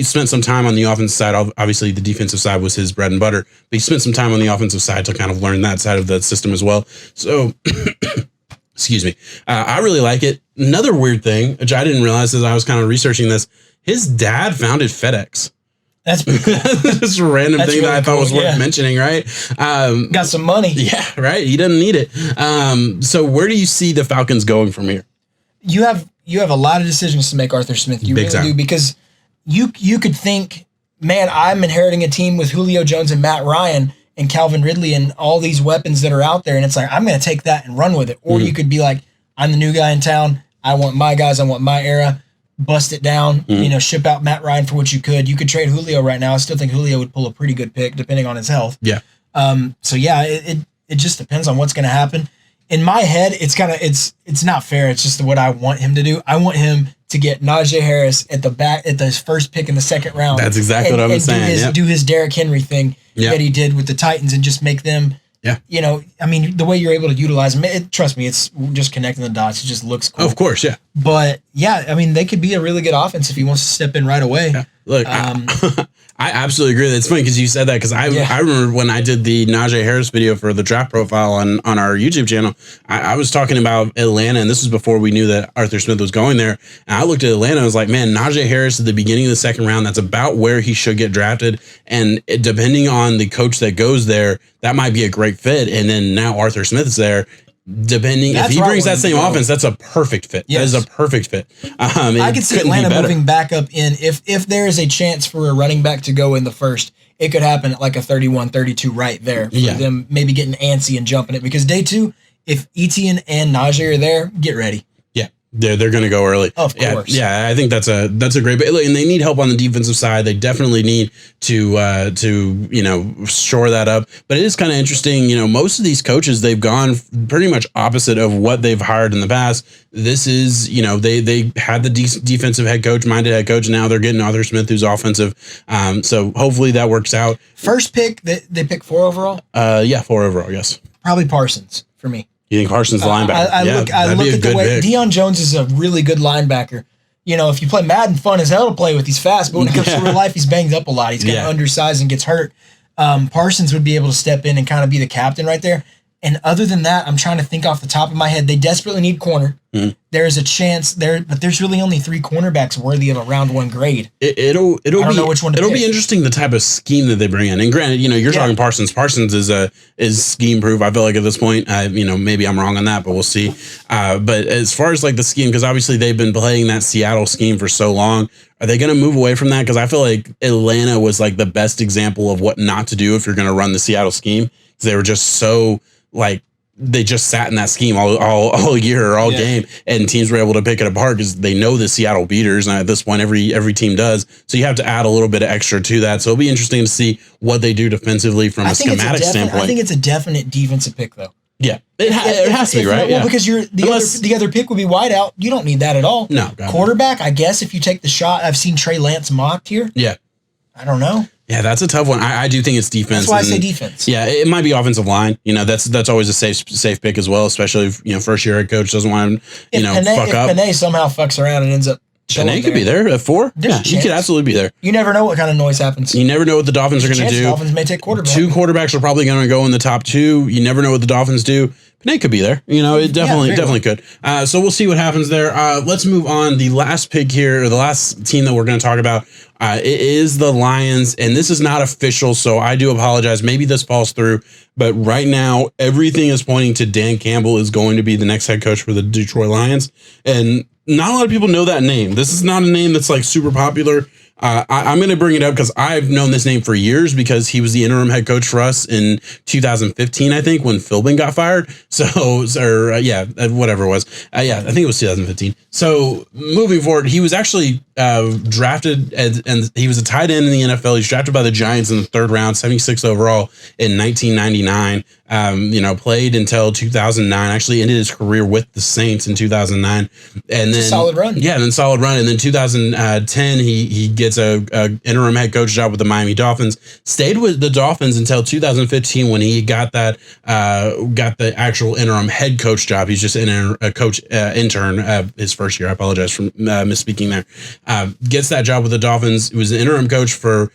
spent some time on the offensive side. Obviously, the defensive side was his bread and butter, but he spent some time on the offensive side to kind of learn that side of the system as well. So, excuse me, I really like it. Another weird thing, which I didn't realize as I was kind of researching this, his dad founded FedEx. That's pretty cool. Just a random thing really that I thought was worth mentioning, right? Got some money. Yeah, right. He doesn't need it. So where do you see the Falcons going from here? You have a lot of decisions to make, Arthur Smith. You really do, because you could think, man, I'm inheriting a team with Julio Jones and Matt Ryan and Calvin Ridley and all these weapons that are out there, and it's like, I'm going to take that and run with it. Or you could be like, I'm the new guy in town. I want my guys. I want my era. Bust it down. Ship out Matt Ryan for what you could. You could trade Julio right now. I still think Julio would pull a pretty good pick depending on his health. Yeah. So yeah, it just depends on what's going to happen. In my head, it's not fair. It's just what I want him to do. I want him to get Najee Harris at the first pick in the second round. That's exactly what I was saying. Do his Derrick Henry thing that he did with the Titans and just make them. Yeah. The way you're able to utilize them, trust me, it's just connecting the dots. It just looks cool. Of course, yeah. But yeah, they could be a really good offense if he wants to step in right away. Yeah. Look, I absolutely agree. It's funny because you said that, because I remember when I did the Najee Harris video for the draft profile on our YouTube channel, I was talking about Atlanta, and this was before we knew that Arthur Smith was going there. And I looked at Atlanta and I was like, man, Najee Harris at the beginning of the second round, that's about where he should get drafted. And depending on the coach that goes there, that might be a great fit. And then now Arthur Smith is there. If he brings that same offense, that's a perfect fit. Yes. That is a perfect fit. I could see Atlanta moving back up in, if there is a chance for a running back to go in the first, it could happen at like a 31-32 right there for them maybe getting antsy and jumping it, because day two, if Etienne and Najee are there, get ready. They're going to go early. Of course. Yeah, I think that's a great, and they need help on the defensive side. They definitely need to shore that up. But it is kind of interesting. Most of these coaches, they've gone pretty much opposite of what they've hired in the past. This is, they had the defensive minded head coach. Now they're getting Arthur Smith, who's offensive. So hopefully that works out. First pick, they pick 4 overall? 4 overall, yes. Probably Parsons for me. You think Parsons linebacker? I look at the way Deion Jones is a really good linebacker. If you play Madden, fun as hell to play with. He's fast, but when it comes to real life, he's banged up a lot. He's kind of undersized and gets hurt. Parsons would be able to step in and kind of be the captain right there. And other than that, I'm trying to think off the top of my head. They desperately need corner. Mm-hmm. There's a chance there, but there's really only 3 cornerbacks worthy of a round 1 grade. It'll I don't know which one to It'll pick. be interesting the type of scheme that they bring in. And granted, you're talking Parsons. Parsons is scheme proof. I feel like at this point, maybe I'm wrong on that, but we'll see. But as far as like the scheme, because obviously they've been playing that Seattle scheme for so long, are they going to move away from that? Because I feel like Atlanta was like the best example of what not to do if you're going to run the Seattle scheme. Because they were just so they just sat in that scheme all year or all game, and teams were able to pick it apart because they know the Seattle beaters. And at this point, every team does. So you have to add a little bit of extra to that. So it'll be interesting to see what they do defensively from a schematic standpoint. I think it's a definite defensive pick, though. Yeah, it has to be, right? Well, because the other pick would be wideout. You don't need that at all. No. Quarterback, I guess, if you take the shot. I've seen Trey Lance mocked here. Yeah. I don't know. Yeah, that's a tough one. I do think it's defense. That's why I say defense. Yeah, it might be offensive line. That's always a safe pick as well, especially if first year head coach doesn't want to fuck up. If Panay somehow fucks around and ends up Panay could be there at 4. He could absolutely be there. You never know what kind of noise happens. You never know what the Dolphins are going to do. Dolphins may take quarterback. 2 quarterbacks are probably going to go in the top 2. You never know what the Dolphins do. Panay could be there. It definitely could. So we'll see what happens there. Let's move on. The last pick here, or the last team that we're going to talk about, it is the Lions, and this is not official, so I do apologize. Maybe this falls through, but right now everything is pointing to Dan Campbell is going to be the next head coach for the Detroit Lions, and not a lot of people know that name. This is not a name that's like super popular. I'm going to bring it up because I've known this name for years because he was the interim head coach for us in 2015, I think, when Philbin got fired. Whatever it was. I think it was 2015. So moving forward, he was actually drafted and he was a tight end in the NFL. He was drafted by the Giants in the 3rd round, 76 overall in 1999. Played until 2009, actually ended his career with the Saints in 2009. And then solid run. Yeah, then solid run. And then 2010, he gets a interim head coach job with the Miami Dolphins, stayed with the Dolphins until 2015 when he got the actual interim head coach job. He's just a coach intern his first year. I apologize for misspeaking there. Gets that job with the Dolphins. He was an interim coach for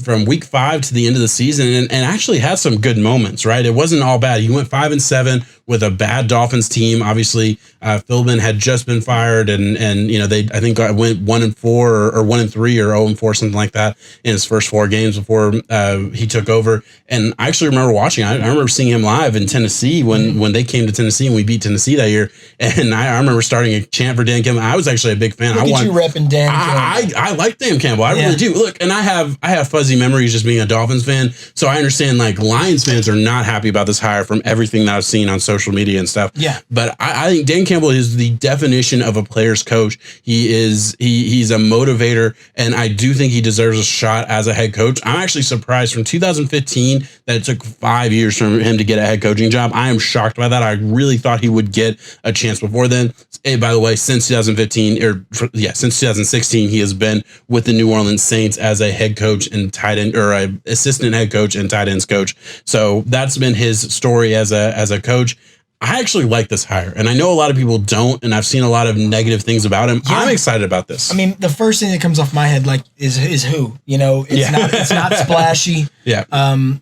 from week 5 to the end of the season and actually had some good moments, right? It wasn't all bad. He went 5-7 with a bad Dolphins team. Obviously, Philbin had just been fired and they, I think, went 1-4 or 1-3 or 0-4, something like that in his first 4 games before he took over. And I actually remember watching, I remember seeing him live in Tennessee when they came to Tennessee and we beat Tennessee that year. And I remember starting a chant for Dan Campbell. I was actually a big fan. Look at you repping Dan Campbell. I like Dan Campbell. I really do. Look, and I have fuzzy memories just being a Dolphins fan. So I understand Lions fans are not happy about this hire from everything that I've seen on social media and stuff. Yeah. But I think Dan Campbell is the definition of a player's coach. He's a motivator, and I do think he deserves a shot as a head coach. I'm actually surprised from 2015 that it took 5 years for him to get a head coaching job. I am shocked by that. I really thought he would get a chance before then. Hey, by the way, since 2016, he has been with the New Orleans Saints as a head coach and tight end, or a assistant head coach and tight ends coach. So that's been his story as a coach. I actually like this hire, and I know a lot of people don't, and I've seen a lot of negative things about him. Yeah. I'm excited about this. I mean, the first thing that comes off my head is who? It's not splashy. Yeah.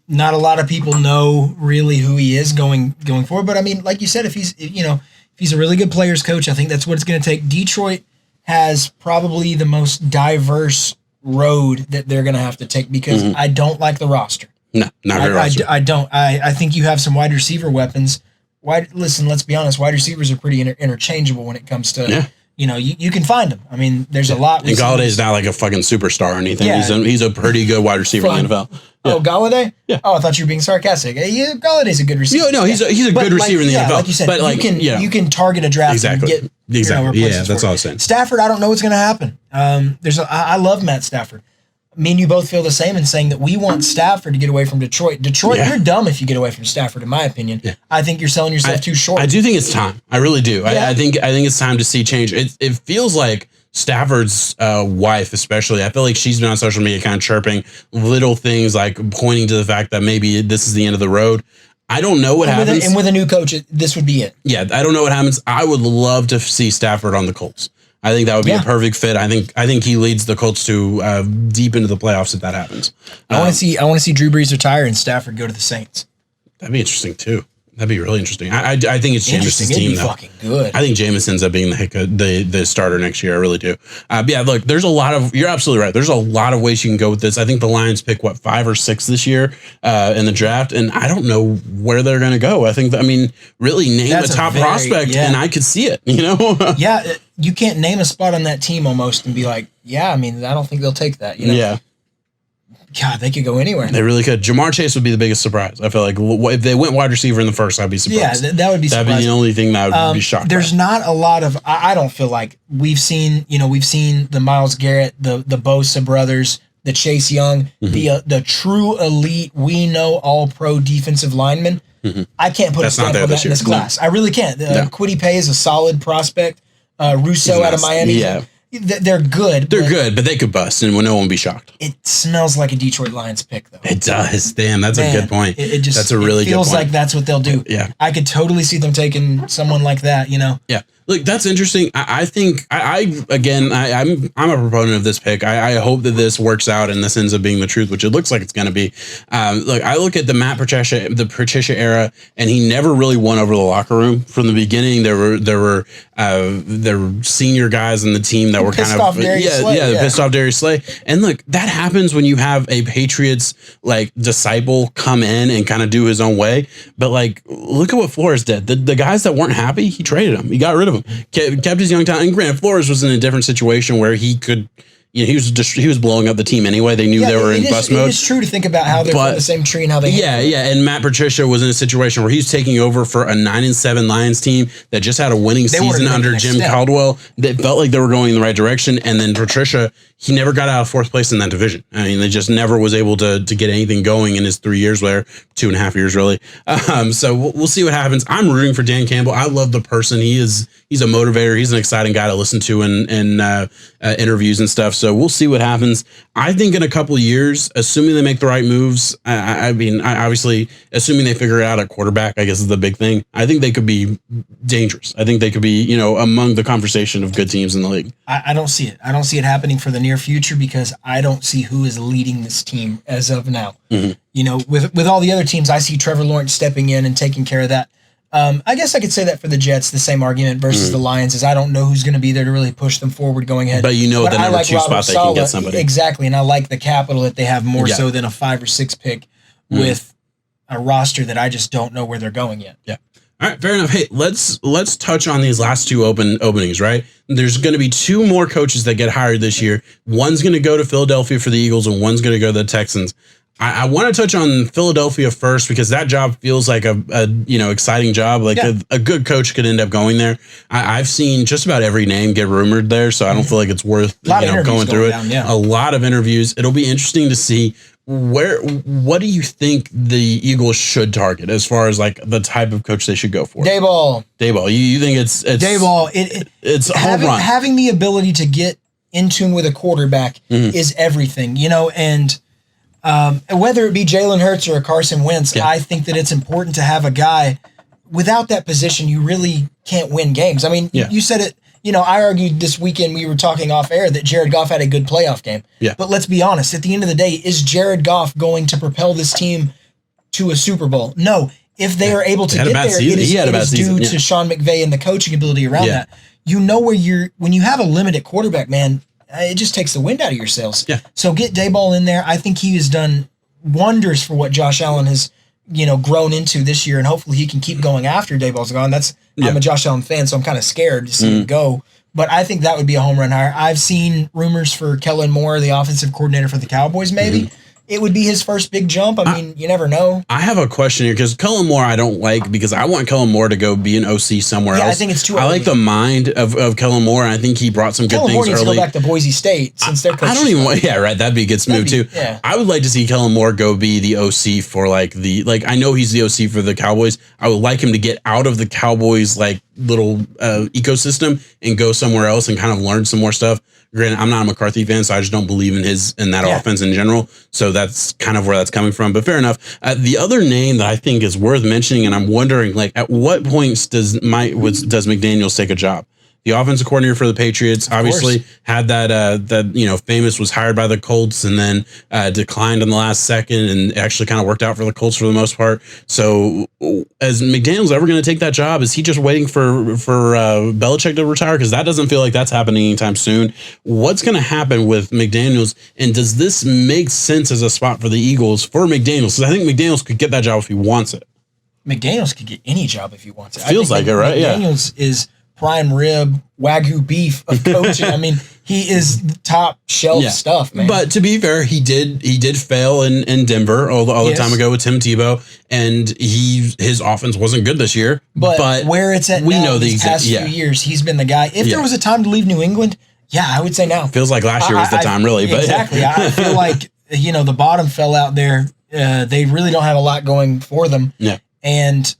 Not a lot of people know really who he is going forward. But I mean, like you said, if he's a really good players coach, I think that's what it's going to take. Detroit has probably the most diverse road that they're going to have to take because I don't like the roster. No, not very roster. I don't. I think you have some wide receiver weapons. Listen, let's be honest. Wide receivers are pretty interchangeable when it comes to, you can find them. I mean, there's a lot. And Galladay's not like a fucking superstar or anything. Yeah. He's a pretty good wide receiver in the NFL. Yeah. Oh, Galladay? Yeah. Oh, I thought you were being sarcastic. Galladay's a good receiver. No, he's a good receiver in the NFL. Like you said, but you can target a draft and get Yeah, that's all I'm saying. Stafford, I don't know what's going to happen. I love Matt Stafford. Me and you both feel the same in saying that we want Stafford to get away from Detroit. You're dumb if you get away from Stafford, in my opinion. Yeah. I think you're selling yourself too short. I do think it's time. I really do. Yeah. I think it's time to see change. It feels like Stafford's wife, especially, I feel like she's been on social media kind of chirping little things, like pointing to the fact that maybe this is the end of the road. I don't know what happens. And with a new coach, this would be it. Yeah, I don't know what happens. I would love to see Stafford on the Colts. I think that would be a perfect fit. I think he leads the Colts to deep into the playoffs if that happens. I want to see Drew Brees retire and Stafford go to the Saints. That'd be interesting too. That'd be really interesting. I think it's Jameson's team though. Fucking good. I think Jameis ends up being the starter next year. I really do. But yeah, look, there's a lot of. You're absolutely right. There's a lot of ways you can go with this. I think the Lions pick 5 or 6 this year in the draft, and I don't know where they're going to go. Really name a top prospect, and I could see it. Yeah, you can't name a spot on that team almost and be like, I don't think they'll take that. Yeah. God, they could go anywhere. They really could. Jamar Chase would be the biggest surprise. I feel like if they went wide receiver in the first, I'd be surprised. Yeah, that would be surprising. That'd be the only thing that I would be shocked There's not a lot of, I don't feel like we've seen the Myles Garrett, the Bosa brothers, the Chase Young, the true elite, we know all pro defensive linemen. I can't put a stamp on that in this class. I really can't. Kwity Paye is a solid prospect. Russo out of Miami. Yeah. They're good. They're good, but they could bust, and no one would be shocked. It smells like a Detroit Lions pick, though. It does. Damn, that's a good point. That's a really good point. It feels like that's what they'll do. Yeah. I could totally see them taking someone like that, Yeah. Look, that's interesting. I think I'm a proponent of this pick. I hope that this works out and this ends up being the truth, which it looks like it's going to be. Look, I look at the Patricia era, and he never really won over the locker room from the beginning. There were senior guys in the team that were kind of pissed off Darius Slay. And look, that happens when you have a Patriots like disciple come in and kind of do his own way. But like, look at what Flores did. The guys that weren't happy, he traded them. He got rid of them. Kept his young talent. And granted, Flores was in a different situation where he could, he was blowing up the team anyway. They knew they were in bust mode. It's true to think about how they're from the same tree and how they. And Matt Patricia was in a situation where he was taking over for a 9-7 Lions team that just had a winning season under Jim Caldwell. That felt like they were going in the right direction, and then Patricia, he never got out of fourth place in that division. I mean, they just never was able to get anything going in his 3 years there, 2.5 years really. So we'll see what happens. I'm rooting for Dan Campbell. I love the person he is. He's a motivator. He's an exciting guy to listen to in interviews and stuff. So we'll see what happens. I think in a couple of years, assuming they make the right moves, I mean, obviously, assuming they figure it out at quarterback, I guess is the big thing. I think they could be dangerous. I think they could be, among the conversation of good teams in the league. I don't see it. I don't see it happening for the near future because I don't see who is leading this team as of now. Mm-hmm. With all the other teams, I see Trevor Lawrence stepping in and taking care of that. I guess I could say that for the Jets, the same argument versus the Lions is I don't know who's going to be there to really push them forward going ahead. But the number 2 spot they can get somebody. Exactly, and I like the capital that they have more so than a 5 or 6 pick with a roster that I just don't know where they're going yet. Yeah. All right, fair enough. Hey, let's touch on these last 2 openings, right? There's going to be 2 more coaches that get hired this year. One's going to go to Philadelphia for the Eagles, and one's going to go to the Texans. I want to touch on Philadelphia first because that job feels like a exciting job. Like a good coach could end up going there. I've seen just about every name get rumored there, so I don't feel like it's worth going through it. A lot of interviews. It'll be interesting to see what do you think the Eagles should target as far as like the type of coach they should go for? Dayball. You think it's Dayball? It's a home run. Having the ability to get in tune with a quarterback is everything, and. Whether it be Jalen Hurts or a Carson Wentz, I think that it's important to have a guy. Without that position, you really can't win games. I mean, you said it. I argued this weekend, we were talking off air, that Jared Goff had a good playoff game. Yeah. But let's be honest, at the end of the day, is Jared Goff going to propel this team to a Super Bowl? No. If they are able to get there, it is due to Sean McVay and the coaching ability around that. When you have a limited quarterback, man, it just takes the wind out of your sails. Yeah. So get Dayball in there. I think he has done wonders for what Josh Allen has, grown into this year, and hopefully he can keep going after Dayball's gone. I'm a Josh Allen fan, so I'm kind of scared to see him go. But I think that would be a home run hire. I've seen rumors for Kellen Moore, the offensive coordinator for the Cowboys, maybe. It would be his first big jump. I mean, you never know. I have a question here because Kellen Moore I don't like because I want Kellen Moore to go be an OC somewhere else. I think it's too early. I like the mind of Kellen Moore, and I think he brought some good things early. Kellen Moore needs to go back to Boise State since they're coaching. I don't even want, that'd be a good move too. Yeah. I would like to see Kellen Moore go be the OC for I know he's the OC for the Cowboys. I would like him to get out of the Cowboys little ecosystem and go somewhere else and kind of learn some more stuff. Granted, I'm not a McCarthy fan, so I just don't believe in that offense in general. So that's kind of where that's coming from. But fair enough. The other name that I think is worth mentioning, and I'm wondering, at what points does McDaniels take a job? The offensive coordinator for the Patriots obviously had that famous was hired by the Colts and then declined in the last second and actually kind of worked out for the Colts for the most part. So is McDaniels ever going to take that job? Is he just waiting for Belichick to retire? Because that doesn't feel like that's happening anytime soon. What's going to happen with McDaniels? And does this make sense as a spot for the Eagles for McDaniels? Because I think McDaniels could get that job if he wants it. McDaniels could get any job if he wants it. Feels like it, right? McDaniels is prime rib, Wagyu beef of coaching. I mean, he is top shelf stuff, man. But to be fair, he did fail in Denver all the time ago with Tim Tebow, and his offense wasn't good this year. But where it's at now, these past few years, he's been the guy. If there was a time to leave New England, I would say now. Feels like last year was the time, really. But exactly. I feel like the bottom fell out there. They really don't have a lot going for them. Yeah. And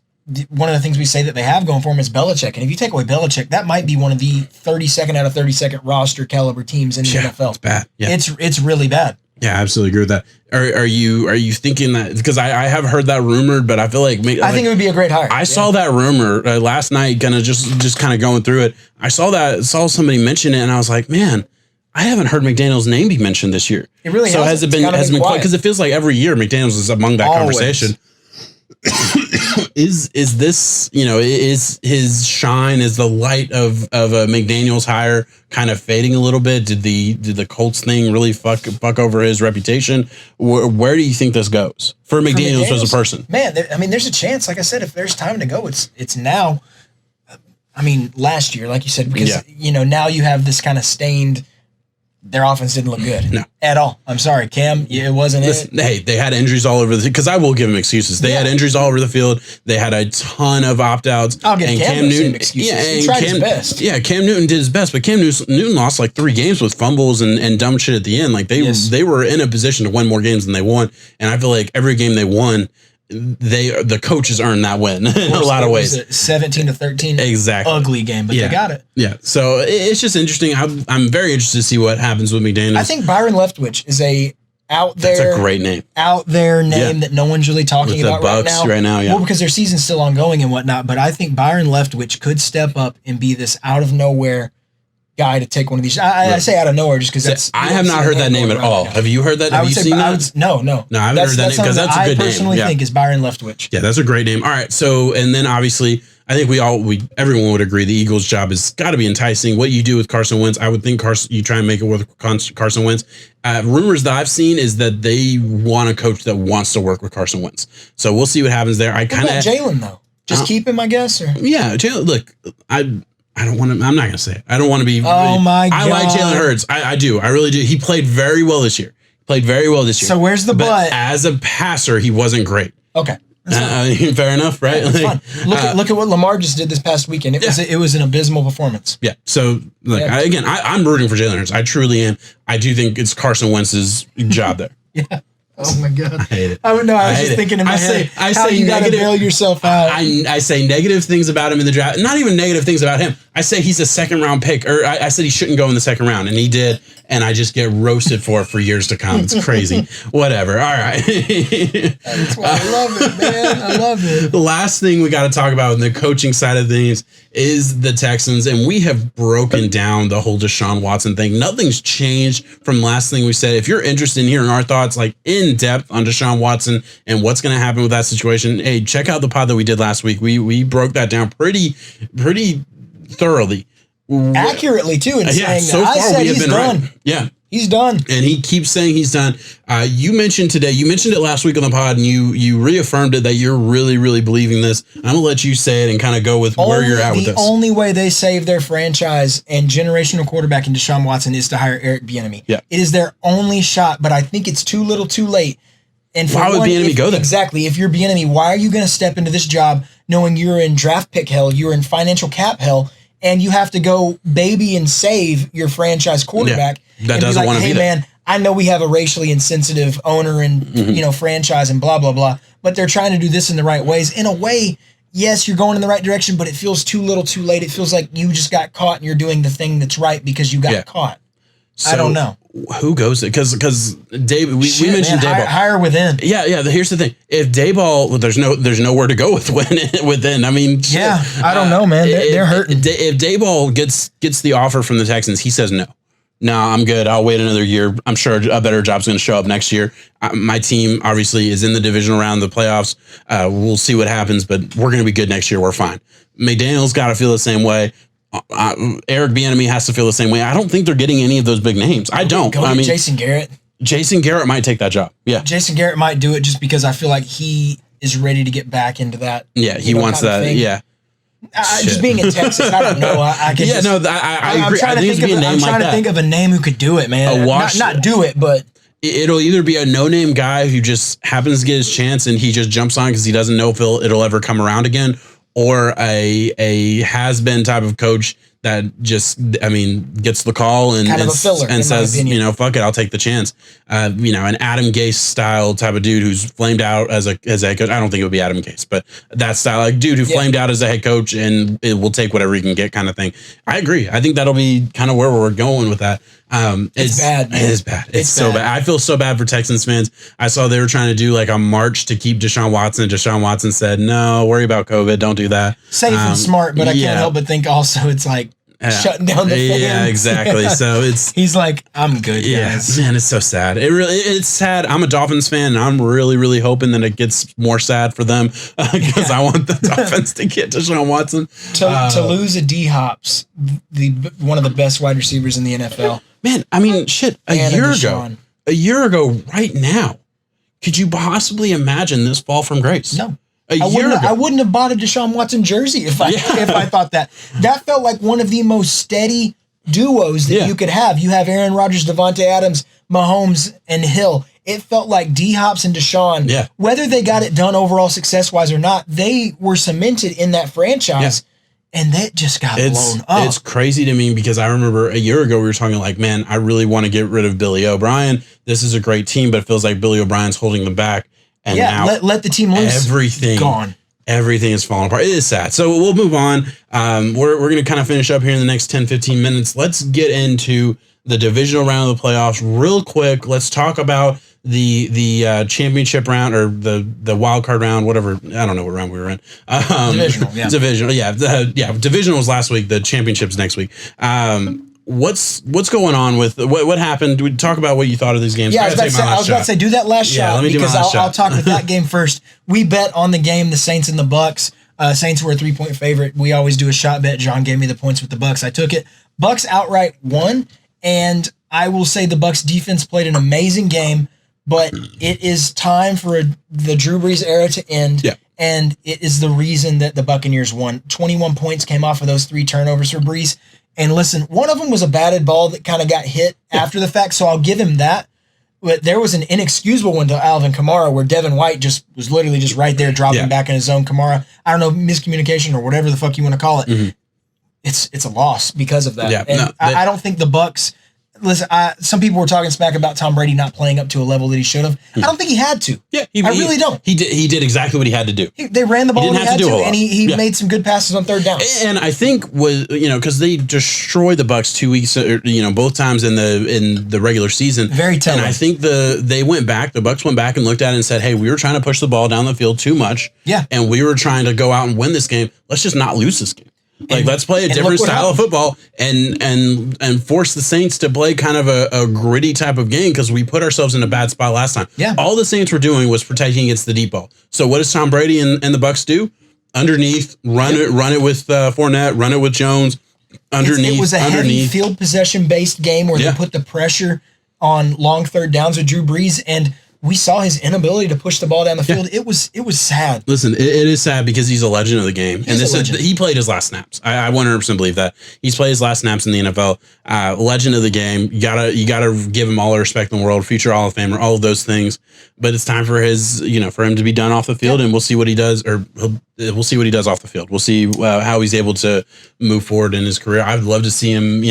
one of the things we say that they have going for them is Belichick. And if you take away Belichick, that might be one of the 32nd out of 32nd roster caliber teams in the NFL. It's bad. Yeah. It's really bad. Yeah, I absolutely agree with that. Are you thinking that, because I have heard that rumored, but I feel like I think it would be a great hire. I saw that rumor last night, gonna just kind of going through it. I saw somebody mention it, and I was like, man, I haven't heard McDaniel's name be mentioned this year. It really so has it been quiet? Because it feels like every year McDaniel's is among that conversation. Is this, is his shine, is the light of a McDaniel's hire kind of fading a little bit? Did the Colts thing really fuck over his reputation? Where do you think this goes for McDaniel's as a person? Man, there's a chance. Like I said, if there's time to go, it's now. Last year, like you said, because now you have this kind of stained. Their offense didn't look good at all. I'm sorry, Cam. It wasn't it. Hey, they had injuries all over because I will give them excuses. They had injuries all over the field. They had a ton of opt-outs. I'll give Cam Newton excuses. Yeah, he tried his best. Yeah, Cam Newton did his best, but Cam Newton lost like 3 games with fumbles and dumb shit at the end. Like they were in a position to win more games than they won, and I feel like every game they won, the coaches earned that win in a lot of ways. 17-13, exactly, ugly game, but they got it. Yeah, so it's just interesting. I'm very interested to see what happens with McDaniels. I think Byron Leftwich is that's a great name. Out there name that no one's really talking about Bucks right now. Yeah. Well, because their season's still ongoing and whatnot. But I think Byron Leftwich could step up and be this out of nowhere guy to take one of these. I say out of nowhere just because I have not heard that name at all. Have you heard that? Have you seen that? No, I haven't heard that name because that's a good name. I personally think is Byron Leftwich. Yeah, that's a great name. All right, so and then obviously I think everyone would agree the Eagles' job has got to be enticing. What you do with Carson Wentz, I would think you try and make it work with Carson Wentz. Rumors that I've seen is that they want a coach that wants to work with Carson Wentz. So we'll see what happens there. What about Jalen though? Just keep him, I guess. Or? Yeah, Jalen. Look, I don't want to. I'm not going to say it. I don't want to be. Oh my God! I like Jalen Hurts. I do. I really do. He played very well this year. So where's the but? As a passer, he wasn't great. Okay. Fair enough, right? Yeah, that's fine. Look at what Lamar just did this past weekend. It was an abysmal performance. Yeah. So I'm rooting for Jalen Hurts. I truly am. I do think it's Carson Wentz's job there. Yeah. Oh my God. I hate it. I was just thinking in my head, how you got to bail yourself out. I say negative things about him in the draft. Not even negative things about him. I say he's a second round pick, or I said he shouldn't go in the second round, and he did. And I just get roasted for years to come. It's crazy. Whatever. All right. That's why I love it, man. I love it. The last thing we got to talk about in the coaching side of things is the Texans. And we have broken down the whole Deshaun Watson thing. Nothing's changed from the last thing we said. If you're interested in hearing our thoughts, like in depth on Deshaun Watson and what's going to happen with that situation, hey, check out the pod that we did last week. We broke that down pretty thoroughly. Accurately too, and saying so far I said we have been done. right. Yeah, he's done, and he keeps saying he's done. You mentioned it last week on the pod, and you reaffirmed it that you're really, really believing this. I'm gonna let you say it and kind of go with where you're at with this. The only way they save their franchise and generational quarterback in Deshaun Watson is to hire Eric Bieniemy. Yeah, it is their only shot, but I think it's too little, too late. And why would Bieniemy go there? Exactly. If you're Bieniemy, why are you going to step into this job knowing you're in draft pick hell, you're in financial cap hell? And you have to go baby and save your franchise quarterback. Yeah, that doesn't want to be there. Man, I know we have a racially insensitive owner and franchise and blah, blah, blah, but they're trying to do this in the right ways. In a way, yes, you're going in the right direction, but it feels too little too late. It feels like you just got caught and you're doing the thing that's right because you got caught. So I don't know. Who goes there? Because David, we mentioned Daboll. Hire within. Yeah. Here's the thing: if Daboll, there's nowhere to go within. I mean, I don't know, man. They're hurting. If Daboll gets the offer from the Texans, he says no. No, I'm good. I'll wait another year. I'm sure a better job's going to show up next year. My team obviously is in the divisional round of the playoffs. We'll see what happens, but we're going to be good next year. We're fine. McDaniel's got to feel the same way. Eric Bieniemy has to feel the same way. I don't think they're getting any of those big names. I don't. Jason Garrett. Jason Garrett might take that job. Yeah. Jason Garrett might do it just because I feel like he is ready to get back into that. Yeah, he wants that. Yeah. Just being in Texas, I don't know. I agree. I'm trying to think of a name who could do it, man. Not do it, but it'll either be a no-name guy who just happens to get his chance and he just jumps on because he doesn't know if it'll ever come around again, or a has-been type of coach that just, gets the call and says, fuck it, I'll take the chance. An Adam Gase style type of dude who's flamed out as a head coach. I don't think it would be Adam Gase, but that style, like dude who flamed out as a head coach and it will take whatever he can get kind of thing. I agree. I think that'll be kind of where we're going with that. It's bad. Man. It is bad. It's so bad. I feel so bad for Texans fans. I saw they were trying to do like a march to keep Deshaun Watson. Deshaun Watson said, "No, worry about COVID. Don't do that." Safe and smart, but I can't help but think also it's like shutting down the fans. Yeah, exactly. So he's like, I'm good, guys. Man, it's so sad. It's sad. I'm a Dolphins fan, and I'm really, really hoping that it gets more sad for them because I want the Dolphins to get Deshaun Watson. To lose a D-Hops, one of the best wide receivers in the NFL. Man, I mean, shit, a year ago right now, could you possibly imagine this fall from grace? No. I wouldn't have bought a Deshaun Watson jersey if I thought that. That felt like one of the most steady duos that you could have. You have Aaron Rodgers, Devontae Adams, Mahomes, and Hill. It felt like D-Hops and Deshaun. Yeah. Whether they got it done overall success-wise or not, they were cemented in that franchise. And that just got blown up. It's crazy to me because I remember a year ago we were talking like, man, I really want to get rid of Billy O'Brien. This is a great team, but it feels like Billy O'Brien's holding them back. And now let the team loose. Gone. Everything is falling apart. It is sad. So we'll move on. We're going to kind of finish up here in the next 10, 15 minutes. Let's get into the divisional round of the playoffs real quick. Let's talk about the championship round or the wild card round, whatever. I don't know what round we were in. Divisional. Divisional was last week. The championship's next week. What's going on with what happened? We talk about what you thought of these games. Yeah, I was about to say do that last shot. Let me because do my last I'll talk with that game first. We bet on the game, the Saints and the Bucks. Saints were a 3-point favorite. We always do a shot bet. John gave me the points with the Bucks. I took it. Bucks outright won, and I will say the Bucks defense played an amazing game. But it is time for the Drew Brees era to end. Yeah. And it is the reason that the Buccaneers won. 21 points came off of those 3 turnovers for Brees. And listen, one of them was a batted ball that kind of got hit after the fact, so I'll give him that. But there was an inexcusable one to Alvin Kamara where Devin White was literally just right there dropping back in his zone. Kamara, I don't know, miscommunication or whatever the fuck you want to call it. Mm-hmm. It's a loss because of that. Yeah, and I don't think the Bucks... Listen, some people were talking smack about Tom Brady not playing up to a level that he should have. I don't think he had to. Yeah, I really don't. He did exactly what he had do. They ran the ball when he had to, and he made some good passes on third down. And I think because they destroyed the Bucks 2 weeks, both times in the regular season. Very telling. And I think the Bucks went back and looked at it and said, hey, we were trying to push the ball down the field too much. Yeah. And we were trying to go out and win this game. Let's just not lose this game. Let's play a different style of football and force the Saints to play kind of a gritty type of game because we put ourselves in a bad spot last time. Yeah. All the Saints were doing was protecting against the deep ball. So what does Tom Brady and the Bucks do? Underneath, run it with Fournette, run it with Jones. Underneath, it was a heavy field possession based game where they put the pressure on long third downs with Drew Brees, and we saw his inability to push the ball down the field. It was sad. Listen, it is sad because he's a legend of the game. He played his last snaps. I 100% believe that. He's played his last snaps in the NFL. Legend of the game. You gotta give him all the respect in the world. Future Hall of Famer, all of those things. But it's time for for him to be done off the field, and we'll see what he does, or we'll see what he does off the field. We'll see how he's able to move forward in his career. I'd love to see him,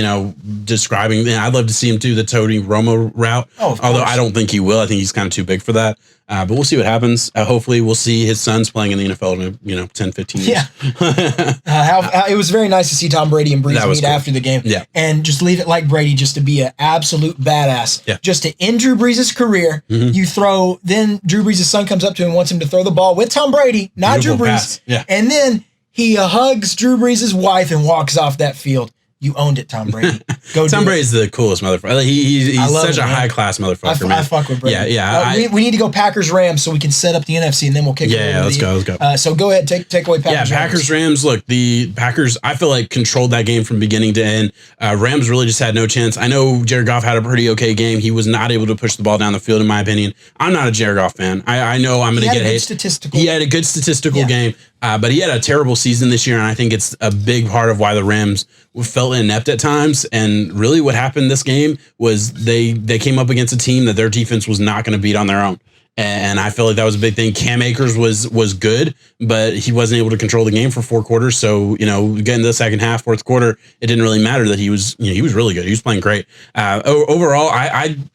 describing. I'd love to see him do the Tony Romo route. Although I don't think he will. I think he's kind of too big for that. But we'll see what happens. Hopefully we'll see his sons playing in the NFL in 10, 15 years. Yeah. It was very nice to see Tom Brady and Brees meet after the game. Yeah. And just leave it like Brady, just to be an absolute badass. Yeah. Just to end Drew Brees' career. Mm-hmm. Then Drew Brees' son comes up to him and wants him to throw the ball with Tom Brady, not Drew Brees. Pass. Yeah. And then he hugs Drew Brees' wife and walks off that field. You owned it, Tom Brady. Tom Brady's the coolest motherfucker. He's such a high-class motherfucker, man. I fuck with Brady. Yeah. We need to go Packers-Rams so we can set up the NFC, and then we'll kick it over. Yeah, let's go. So go ahead, take away Packers-Rams. Yeah, Packers-Rams. Look, the Packers, I feel like, controlled that game from beginning to end. Rams really just had no chance. I know Jared Goff had a pretty okay game. He was not able to push the ball down the field, in my opinion. I'm not a Jared Goff fan. I know I'm going to get hate. He had a good statistical game. But he had a terrible season this year, and I think it's a big part of why the Rams felt inept at times. And really what happened this game was they came up against a team that their defense was not going to beat on their own. And I feel like that was a big thing. Cam Akers was good, but he wasn't able to control the game for 4 quarters. So, getting to the second half, fourth quarter, it didn't really matter that he was really good. He was playing great. Overall,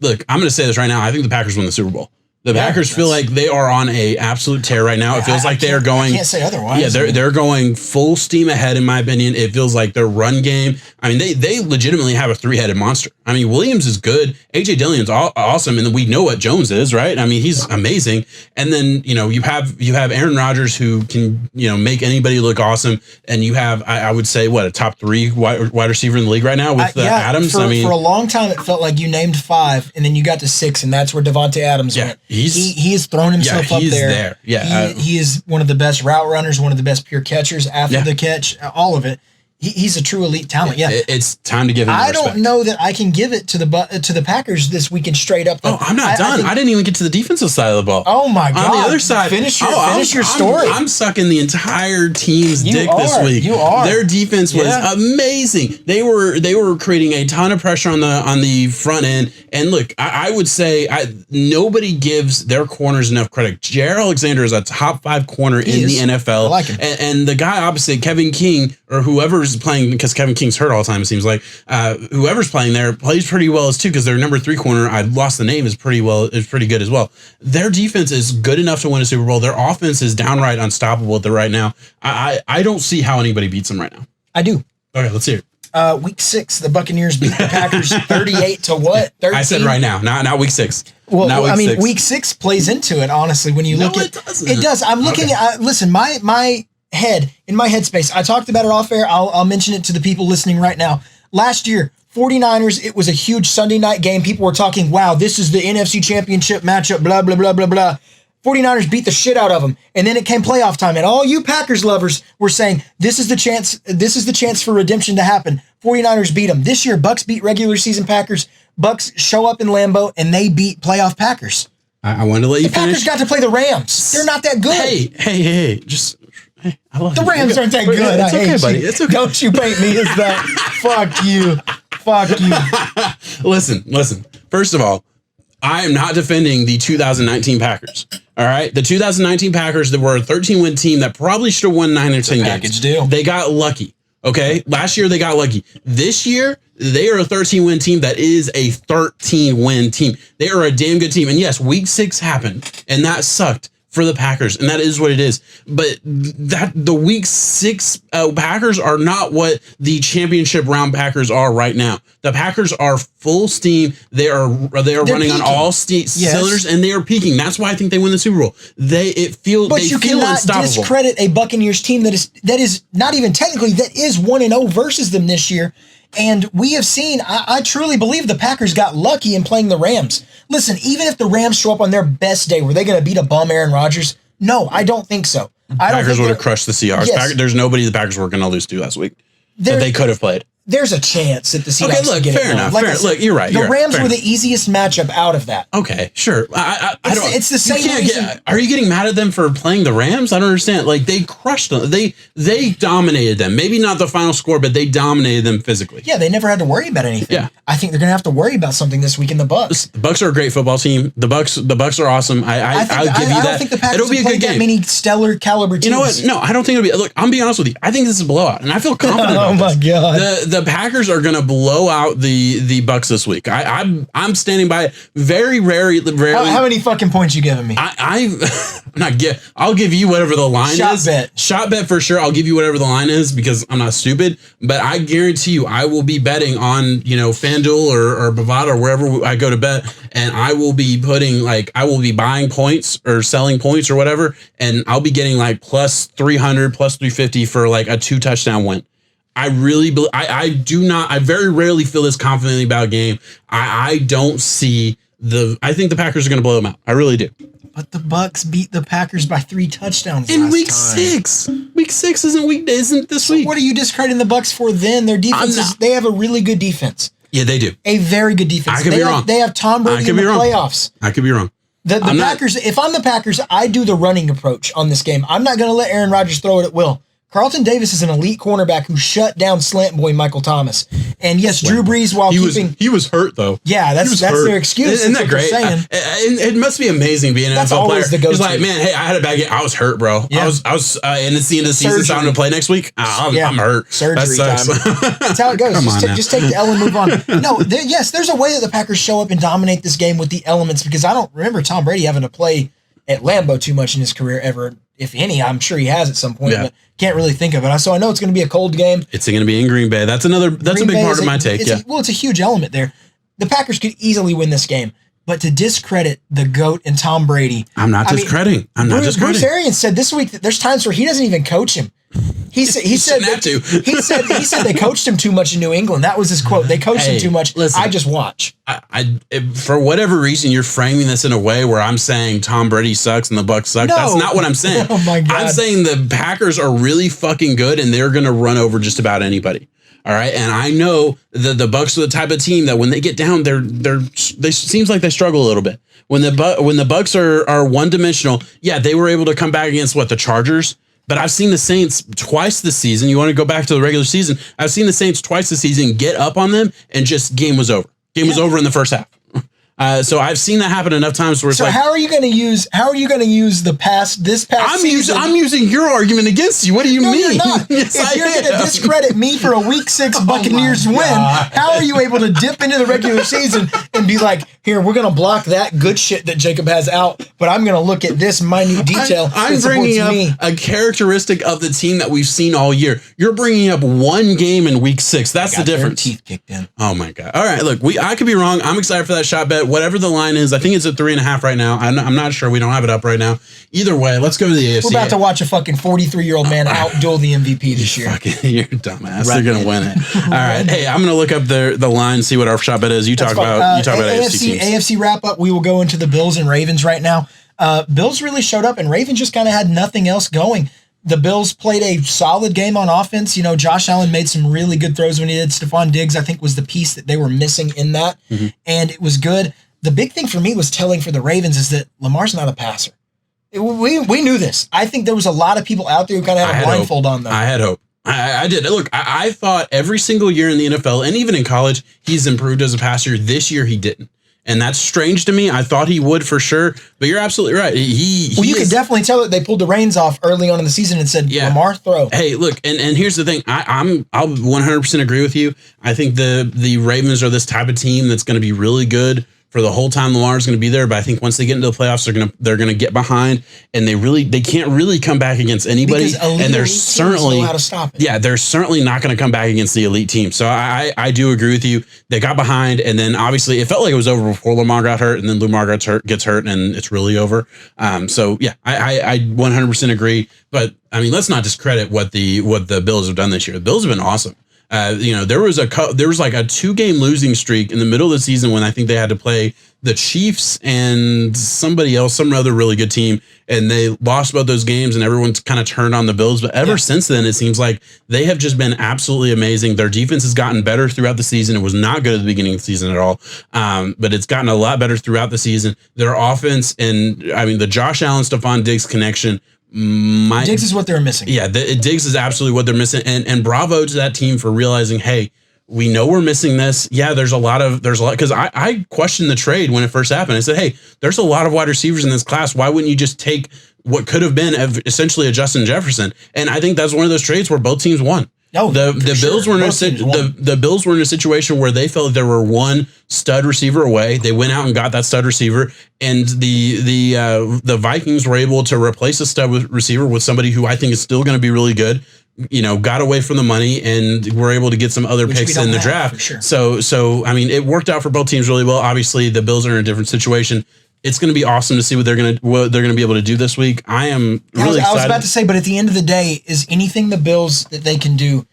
look, I'm going to say this right now. I think the Packers win the Super Bowl. The Packers feel like they are on a absolute tear right now. It feels like they are going. I can't say otherwise. Yeah, they're going full steam ahead, in my opinion. It feels like their run game. I mean, they legitimately have a 3-headed monster. I mean, Williams is good. AJ Dillon's awesome, and we know what Jones is, right? I mean, he's amazing. And then you have Aaron Rodgers, who can make anybody look awesome, and you have I would say a top 3 wide receiver in the league right now with Adams. For a long time it felt like you named 5, and then you got to 6, and that's where Devontae Adams went. He has thrown himself up there. Yeah, he is one of the best route runners, one of the best pure catchers after the catch, all of it. He's a true elite talent. Yeah, it's time to give him. I don't know that I can give it to the Packers this weekend straight up. Oh, I'm not done. I didn't even get to the defensive side of the ball. Oh my God! On the other side, finish your story. I'm sucking the entire team's dick this week. You are. Their defense was amazing. They were creating a ton of pressure on the front end. And look, I would say nobody gives their corners enough credit. Jair Alexander is a top 5 corner in the NFL. I like him. And the guy opposite, Kevin King, or whoever's playing, because Kevin King's hurt all the time, it seems like, whoever's playing there plays pretty well as too, because their number 3 corner, I lost the name, is pretty good as well. Their defense is good enough to win a Super Bowl. Their offense is downright unstoppable right now. I don't see how anybody beats them right now. I do. Okay, let's hear it. Week 6, the Buccaneers beat the Packers 38 to what? 13? I said right now, not week 6. Well, week 6 plays into it, honestly, when you look at it. It does. I'm looking at, listen, my head, in my headspace, I talked about it off air. I'll mention it to the people listening right now. Last year, 49ers, it was a huge Sunday night game. People were talking, wow, this is the NFC Championship matchup, blah, blah, blah, blah, blah. 49ers beat the shit out of them. And then it came playoff time, and all you Packers lovers were saying, this is the chance for redemption to happen. 49ers beat them. This year, Bucks beat regular season Packers. Bucks show up in Lambeau, and they beat playoff Packers. I wanted to let you finish. Packers got to play the Rams. They're not that good. Hey, just... Hey, I love the Rams aren't that good. It's okay, buddy. It's okay. Don't you paint me as that. Fuck you. Listen. First of all, I am not defending the 2019 Packers. All right? The 2019 Packers, that were a 13-win team that probably should have won 9 or 10 games. Package deal. They got lucky. Okay? Last year, they got lucky. This year, they are a 13-win team that is a 13-win team. They are a damn good team. And yes, week 6 happened, and that sucked for the Packers, and that is what it is. But the week 6 Packers are not what the championship round Packers are right now. The Packers are full steam. They're running peaking on all cylinders, and they are peaking. That's why I think they win the Super Bowl. They feel unstoppable. Discredit a Buccaneers team that is not even technically, that is 1-0 versus them this year. And we have seen, I truly believe the Packers got lucky in playing the Rams. Listen, even if the Rams show up on their best day, were they going to beat a bum Aaron Rodgers? No, I don't think so. Packers would have crushed the Seahawks. Yes. There's nobody the Packers were going to lose to last week that they could have played. There's a chance that the Seahawks look, get fair it enough. Look, you're right. The Rams were the easiest matchup out of that. Okay, sure. I don't. It's the same reason. Are you getting mad at them for playing the Rams? I don't understand. Like, they crushed them. They dominated them. Maybe not the final score, but they dominated them physically. Yeah, they never had to worry about anything. Yeah. I think they're going to have to worry about something this week in the Bucks. The Bucks are a great football team. The Bucks are awesome. I'll give you that. I don't think the Packers will play that many stellar caliber teams. You know what? No, I don't think it'll be. Look, I'm being honest with you. I think this is a blowout, and I feel confident about this. Oh my God. The Packers are going to blow out the Bucks this week. I'm standing by it. Very rarely. How many fucking points you giving me? I'm not I'll give you whatever the line is. Shot bet for sure. I'll give you whatever the line is because I'm not stupid. But I guarantee you, I will be betting on FanDuel or Bovada or wherever I go to bet, and I will be buying points or selling points or whatever, and I'll be getting like plus 300, plus 350 for like a 2 touchdown win. I really believe. I very rarely feel this confidently about a game. I don't see I think the Packers are going to blow them out. I really do. But the Bucks beat the Packers by 3 touchdowns in week 6. Week 6 isn't this week. What are you discrediting the Bucks for then? Their defense they have a really good defense. Yeah, they do. A very good defense. I could be wrong. They have Tom Brady in the playoffs. I could be wrong. The Packers, if I'm the Packers, I do the running approach on this game. I'm not going to let Aaron Rodgers throw it at will. Carlton Davis is an elite cornerback who shut down slant boy Michael Thomas. And yes, Drew Brees, while he was hurt though. Yeah, that's their excuse. Isn't that great? It must be amazing being an NFL player. He's like, man, hey, I had a bad game. I was hurt, bro. Yeah. I was, and it's the end of the season, so I'm going to play next week. I'm hurt. Surgery time. That's how it goes. Just take the L and move on. No, there's a way that the Packers show up and dominate this game with the elements, because I don't remember Tom Brady having to play at Lambeau too much in his career ever, if any. I'm sure he has at some point, but can't really think of it. So I know it's going to be a cold game. It's going to be in Green Bay. That's a big part of my take. It's a huge element there. The Packers could easily win this game, but to discredit the GOAT and Tom Brady, I'm not discrediting. Bruce Arians said this week that there's times where he doesn't even coach him. He said they coached him too much in New England. That was his quote. They coached him too much. Listen, I just watch. For whatever reason, you're framing this in a way where I'm saying Tom Brady sucks and the Bucs suck. No. That's not what I'm saying. Oh my God. I'm saying the Packers are really fucking good and they're going to run over just about anybody. All right, and I know the Bucs are the type of team that when they get down, they seems like they struggle a little bit. When the Bucs are one dimensional, they were able to come back against the Chargers. But I've seen the Saints twice this season. You want to go back to the regular season? I've seen the Saints twice this season get up on them and just game was over. Game was over in the first half. So I've seen that happen enough times where it's how are you going to use this past season? I'm using your argument against you. What do you mean? You're not. Yes, if you're going to discredit me for a Week 6 Buccaneers win, how are you able to dip into the regular season and be like, here, we're going to block that good shit that Jacob has out, but I'm going to look at this minute detail. I'm bringing up a characteristic of the team that we've seen all year. You're bringing up one game in Week 6. That's the difference. Their teeth kicked in. Oh my God. All right, look, I could be wrong. I'm excited for that shot bet. Whatever the line is, I think it's at 3.5 right now. I'm not sure. We don't have it up right now. Either way, let's go to the AFC. We're about to watch a fucking 43-year-old man outduel the MVP this year. You're a dumbass. They're going to win it. All right. Hey, I'm going to look up the line, see what our shot bet is. You talk about AFC teams. AFC wrap up. We will go into the Bills and Ravens right now. Bills really showed up, and Ravens just kind of had nothing else going. The Bills played a solid game on offense. You know, Josh Allen made some really good throws when he did. Stephon Diggs, I think, was the piece that they were missing in that, and it was good. The big thing for me was telling for the Ravens is that Lamar's not a passer. We knew this. I think there was a lot of people out there who kind of had a blindfold on them. I had hope. I did. Look, I thought every single year in the NFL, and even in college, he's improved as a passer. This year, he didn't. And that's strange to me. I thought he would for sure, but you're absolutely right. You could definitely tell that they pulled the reins off early on in the season and said, Lamar, throw. Hey, look, and here's the thing. I'll 100% agree with you. I think the Ravens are this type of team that's going to be really good for the whole time Lamar's going to be there. But I think once they get into the playoffs, they're going to get behind, and they can't really come back against anybody. And they're certainly how to stop it. Yeah, they're certainly not going to come back against the elite team. So I do agree with you. They got behind, and then obviously it felt like it was over before Lamar got hurt, and then Lamar gets hurt, and it's really over. So yeah, I 100% agree. But I mean, let's not discredit what the Bills have done this year. The Bills have been awesome. There was like a 2-game losing streak in the middle of the season when I think they had to play the Chiefs and somebody else, some other really good team, and they lost both those games, and everyone's kind of turned on the Bills. But ever since then, it seems like they have just been absolutely amazing. Their defense has gotten better throughout the season. It was not good at the beginning of the season at all, but it's gotten a lot better throughout the season. Their offense, and I mean the Josh Allen, Stephon Diggs connection. Diggs is what they're missing. Yeah, Diggs is absolutely what they're missing, and bravo to that team for realizing, hey, we know we're missing this. Yeah, there's a lot because I questioned the trade when it first happened. I said, hey, there's a lot of wide receivers in this class. Why wouldn't you just take what could have been essentially a Justin Jefferson? And I think that's one of those trades where both teams won. Oh, the Bills were the Bills were in a situation where they felt there were one stud receiver away. They went out and got that stud receiver, and the Vikings were able to replace a stud receiver with somebody who I think is still going to be really good. You know, got away from the money and were able to get some other picks in the draft. For sure. So I mean, it worked out for both teams really well. Obviously, the Bills are in a different situation. It's going to be awesome to see what they're going to be able to do this week. I am really excited. I was about to say, but at the end of the day, is anything the Bills that they can do.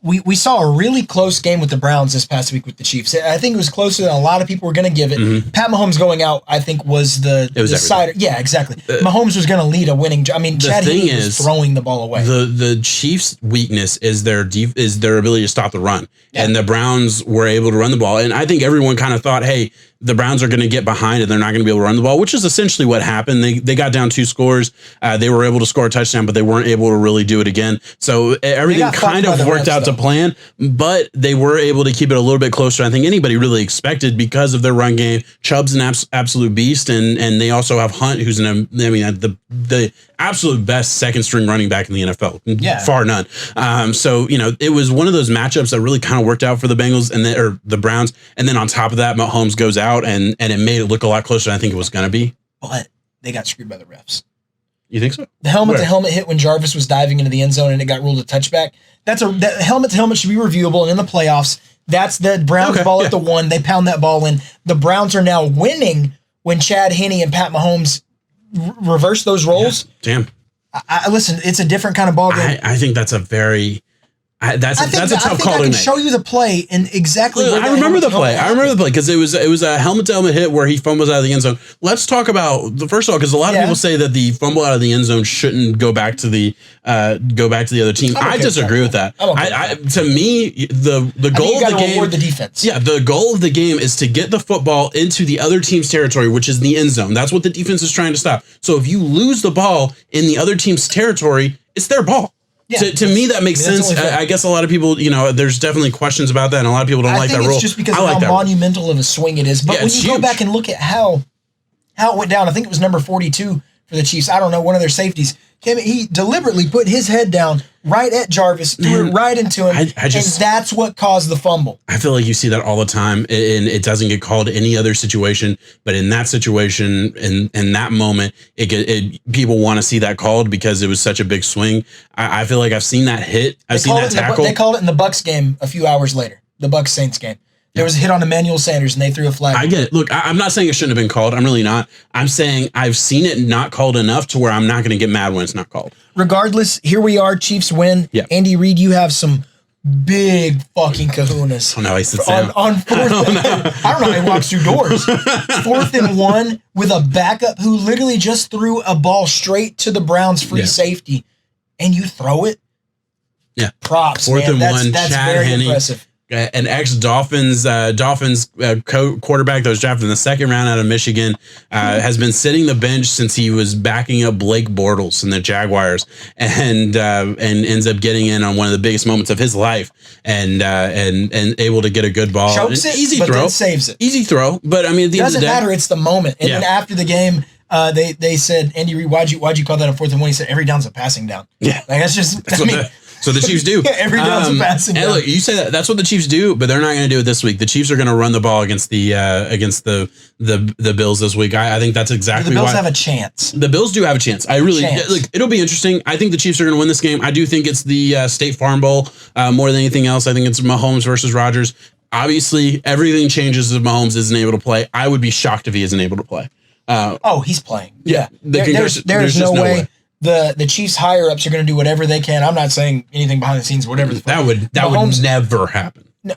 We saw a really close game with the Browns this past week with the Chiefs. I think it was closer than a lot of people were going to give it. Mm-hmm. Pat Mahomes going out, I think, was the decider. Yeah, exactly. Mahomes was going to lead a winning. I mean, Chad Henne was throwing the ball away. The Chiefs' weakness is their ability to stop the run, and the Browns were able to run the ball. And I think everyone kind of thought, hey, the Browns are going to get behind and they're not going to be able to run the ball, which is essentially what happened. They got down 2 scores. They were able to score a touchdown, but they weren't able to really do it again. So everything kind of worked out to plan, but they were able to keep it a little bit closer than I think anybody really expected because of their run game. Chubb's an absolute beast, and they also have Hunt, who's the absolute best second string running back in the NFL. Yeah. Far none. So, it was one of those matchups that really kind of worked out for the Bengals or the Browns. And then on top of that, Mahomes goes out and it made it look a lot closer than I think it was going to be. But they got screwed by the refs. You think so? The helmet hit when Jarvis was diving into the end zone and it got ruled a touchback. That helmet to helmet should be reviewable. And in the playoffs, that's the Browns ball at the 1. They pound that ball in. The Browns are now winning when Chad Henne and Pat Mahomes reverse those roles. Yeah. Damn. Listen, it's a different kind of ball game. I think that's a very that's a tough call to make. I can show you the play and exactly. Look, I remember the play. Because it was a helmet to helmet hit where he fumbles out of the end zone. Let's talk about first of all, because a lot of people say that the fumble out of the end zone shouldn't go back to the other team. I disagree with that. To me, the goal of the game. Reward the defense. Yeah, the goal of the game is to get the football into the other team's territory, which is the end zone. That's what the defense is trying to stop. So if you lose the ball in the other team's territory, it's their ball. Yeah, to me, that makes sense. I guess a lot of people, there's definitely questions about that, and a lot of people don't like that rule. It's just because of how monumental of a swing it is. But when you go back and look at how it went down, I think it was number 42 for the Chiefs. I don't know, one of their safeties. He deliberately put his head down right at Jarvis, threw it right into him, and that's what caused the fumble. I feel like you see that all the time, and it doesn't get called any other situation. But in that situation, in that moment, people want to see that called because it was such a big swing. I feel like I've seen that hit. I've seen that tackle. They called it in the Bucs game a few hours later, the Bucs Saints game. There was a hit on Emmanuel Sanders, and they threw a flag. I get it. Look, I'm not saying it shouldn't have been called. I'm really not. I'm saying I've seen it not called enough to where I'm not going to get mad when it's not called. Regardless, here we are. Chiefs win. Yeah. Andy Reid, you have some big fucking kahunas. Oh, no, he sits down. On fourth, I don't know how he walks through doors. 4th and 1 with a backup who literally just threw a ball straight to the Browns' free safety, and you throw it? Yeah. Props, 4th and 1, that's Chad very Henne. impressive. An ex-Dolphins quarterback that was drafted in the 2nd round out of Michigan has been sitting the bench since he was backing up Blake Bortles in the Jaguars, and ends up getting in on one of the biggest moments of his life, and able to get a good ball. Chokes it, easy throw, then saves it. Easy throw, but I mean, at the end of the day, doesn't matter. It's the moment. And then after the game, they said, Andy Reid, why'd you call that a 4th and 1? He said, every down's a passing down. Yeah, like that's just. So the Chiefs do. Every down's a passing down. And look, you say that's what the Chiefs do, but they're not going to do it this week. The Chiefs are going to run the ball against the Bills this week. I think that's exactly why. The Bills have a chance. The Bills do have a chance. Look, it'll be interesting. I think the Chiefs are going to win this game. I do think it's the State Farm Bowl more than anything else. I think it's Mahomes versus Rodgers. Obviously, everything changes if Mahomes isn't able to play. I would be shocked if he isn't able to play. He's playing. Yeah. There's no way. The Chiefs higher ups are going to do whatever they can. I'm not saying anything behind the scenes, whatever. That would never happen. No,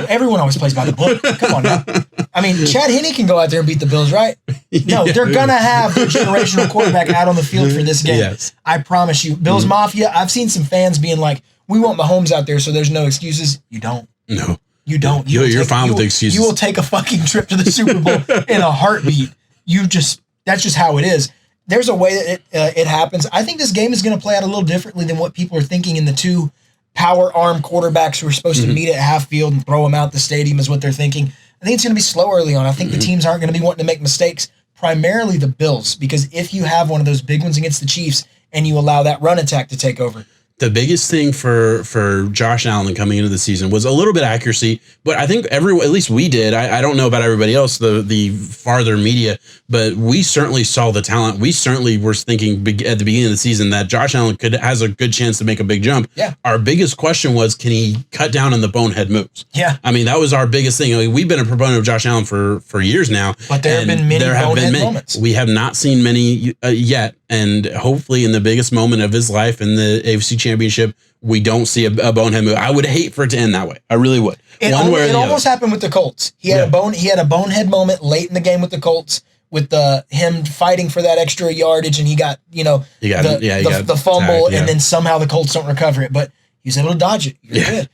everyone always plays by the book. Come on now. I mean, Chad Henne can go out there and beat the Bills, right? No, they're going to have their generational quarterback out on the field for this game. Yes. I promise you. Bills Mafia, I've seen some fans being like, we want Mahomes out there, so there's no excuses. You don't. No. You don't. You're fine with the excuses. You will take a fucking trip to the Super Bowl in a heartbeat. That's just how it is. There's a way that it happens. I think this game is going to play out a little differently than what people are thinking in the 2 power arm quarterbacks who are supposed to meet at half field and throw them out the stadium is what they're thinking. I think it's going to be slow early on. I think the teams aren't going to be wanting to make mistakes, primarily the Bills, because if you have one of those big ones against the Chiefs and you allow that run attack to take over. The biggest thing for Josh Allen coming into the season was a little bit of accuracy, but I think at least we did. I don't know about everybody else, the farther media, but we certainly saw the talent. We certainly were thinking at the beginning of the season that Josh Allen has a good chance to make a big jump. Yeah. Our biggest question was, can he cut down on the bonehead moves? Yeah. I mean, that was our biggest thing. I mean, we've been a proponent of Josh Allen for years now. But there have been many bonehead moments. We have not seen many yet. And hopefully in the biggest moment of his life in the AFC Championship, we don't see a bonehead move. I would hate for it to end that way. I really would. It almost happened with the Colts. He had a bonehead moment late in the game with the Colts with him fighting for that extra yardage, and he got the fumble, and then somehow the Colts don't recover it. But he was able to dodge it. You're good.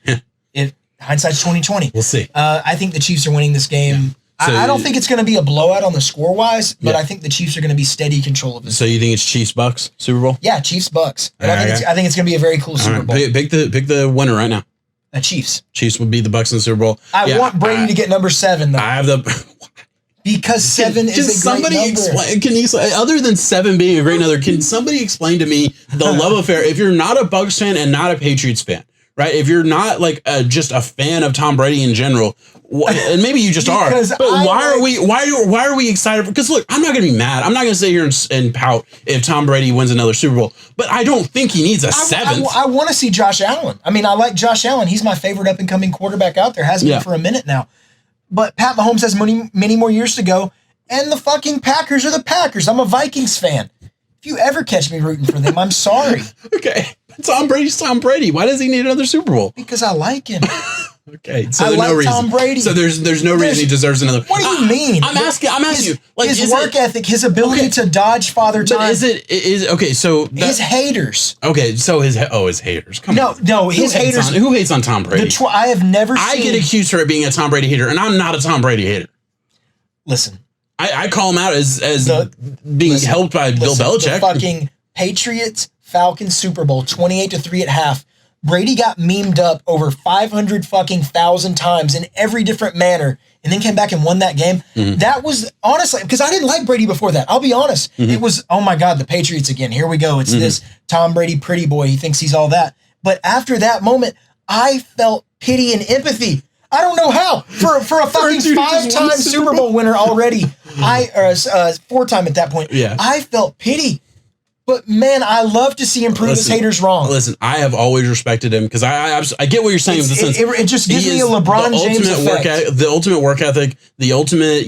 Hindsight's 20/20. We'll see. I think the Chiefs are winning this game I don't think it's going to be a blowout on the score wise, but I think the Chiefs are going to be steady control of this. So you think it's Chiefs-Bucks Super Bowl? Yeah, Chiefs-Bucks. And I think it's going to be a very cool Super Bowl. Pick the winner right now. The Chiefs. Chiefs would be the Bucks in the Super Bowl. I want Brady to get number 7 though. I have the because 7 is a great number. Explain? Can you, other than 7 being a great number, can somebody explain to me the love affair? If you're not a Bucks fan and not a Patriots fan, right? If you're not like just a fan of Tom Brady in general, and maybe you just are, but why are we excited? Because look, I'm not going to be mad. I'm not going to sit here and pout if Tom Brady wins another Super Bowl, but I don't think he needs a 7th. I want to see Josh Allen. I mean, I like Josh Allen. He's my favorite up and coming quarterback out there. Has been for a minute now. But Pat Mahomes has many more years to go, and the fucking Packers are the Packers. I'm a Vikings fan. If you ever catch me rooting for them, I'm sorry. Okay, Tom Brady's Tom Brady. Why does he need another Super Bowl? Because I like him. Okay, so there's no reason. Tom Brady. So there's no reason he deserves another. What do you mean? I'm asking you. Like his work ethic, his ability to dodge father time. But is okay? So his haters. Okay, so his haters. Come on. No, his haters. Who hates on Tom Brady? I have never. I get accused for being a Tom Brady hater, and I'm not a Tom Brady hater. Listen, I call him out as being helped by Bill Belichick. The fucking Patriots Falcons Super Bowl 28-3 at half. Brady got memed up over 500 fucking thousand times in every different manner, and then came back and won that game. Mm-hmm. That was honestly because I didn't like Brady before that. I'll be honest. Mm-hmm. It was, oh my God, the Patriots again. Here we go. It's this Tom Brady pretty boy. He thinks he's all that. But after that moment, I felt pity and empathy. I don't know how for a fucking 5-time Super Bowl winner already. 4-time at that point. Yeah. I felt pity. But man, I love to see him prove his haters wrong. Listen, I have always respected him because I get what you're saying. It just gives me a LeBron James effect. The ultimate work ethic, the ultimate,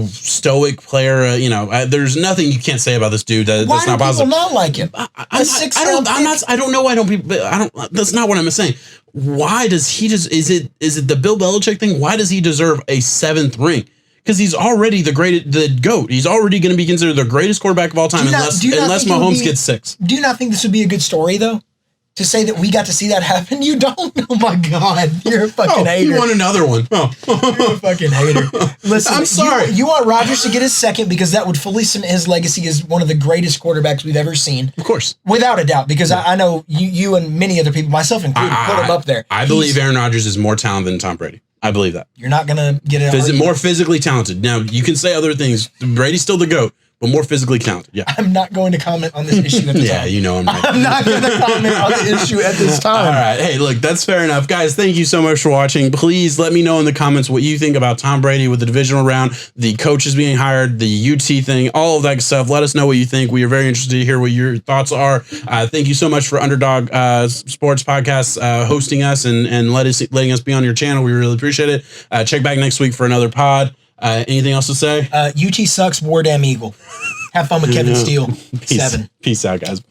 stoic player. There's nothing you can't say about this dude that's not positive. Why do people not like him? I don't know why don't people. That's not what I'm saying. Why does he just? Is it the Bill Belichick thing? Why does he deserve a 7th ring? Because he's already the GOAT. He's already going to be considered the greatest quarterback of all time unless Mahomes gets 6. Do you not think this would be a good story, though? To say that we got to see that happen? You don't? Oh, my God. You're a fucking hater. You want another one. Oh. You're a fucking hater. Listen, I'm sorry. You want Rodgers to get his 2nd because that would fully cement his legacy as one of the greatest quarterbacks we've ever seen. Of course. Without a doubt, because I know you and many other people, myself included, put him up there. I believe Aaron Rodgers is more talented than Tom Brady. I believe that. You're not going to get it. More physically talented. Now, you can say other things. Brady's still the GOAT, but more physically talented. Yeah. I'm not going to comment on this issue at this time. Yeah, you know I'm right. I'm not going to comment on the issue at this time. All right. Hey, look, that's fair enough. Guys, thank you so much for watching. Please let me know in the comments what you think about Tom Brady with the divisional round, the coaches being hired, the UT thing, all of that stuff. Let us know what you think. We are very interested to hear what your thoughts are. Thank you so much for Underdog Sports Podcast hosting us and letting us be on your channel. We really appreciate it. Check back next week for another pod. Anything else to say? UT sucks. War damn Eagle. Have fun with Kevin Steele. 7. Peace out, guys.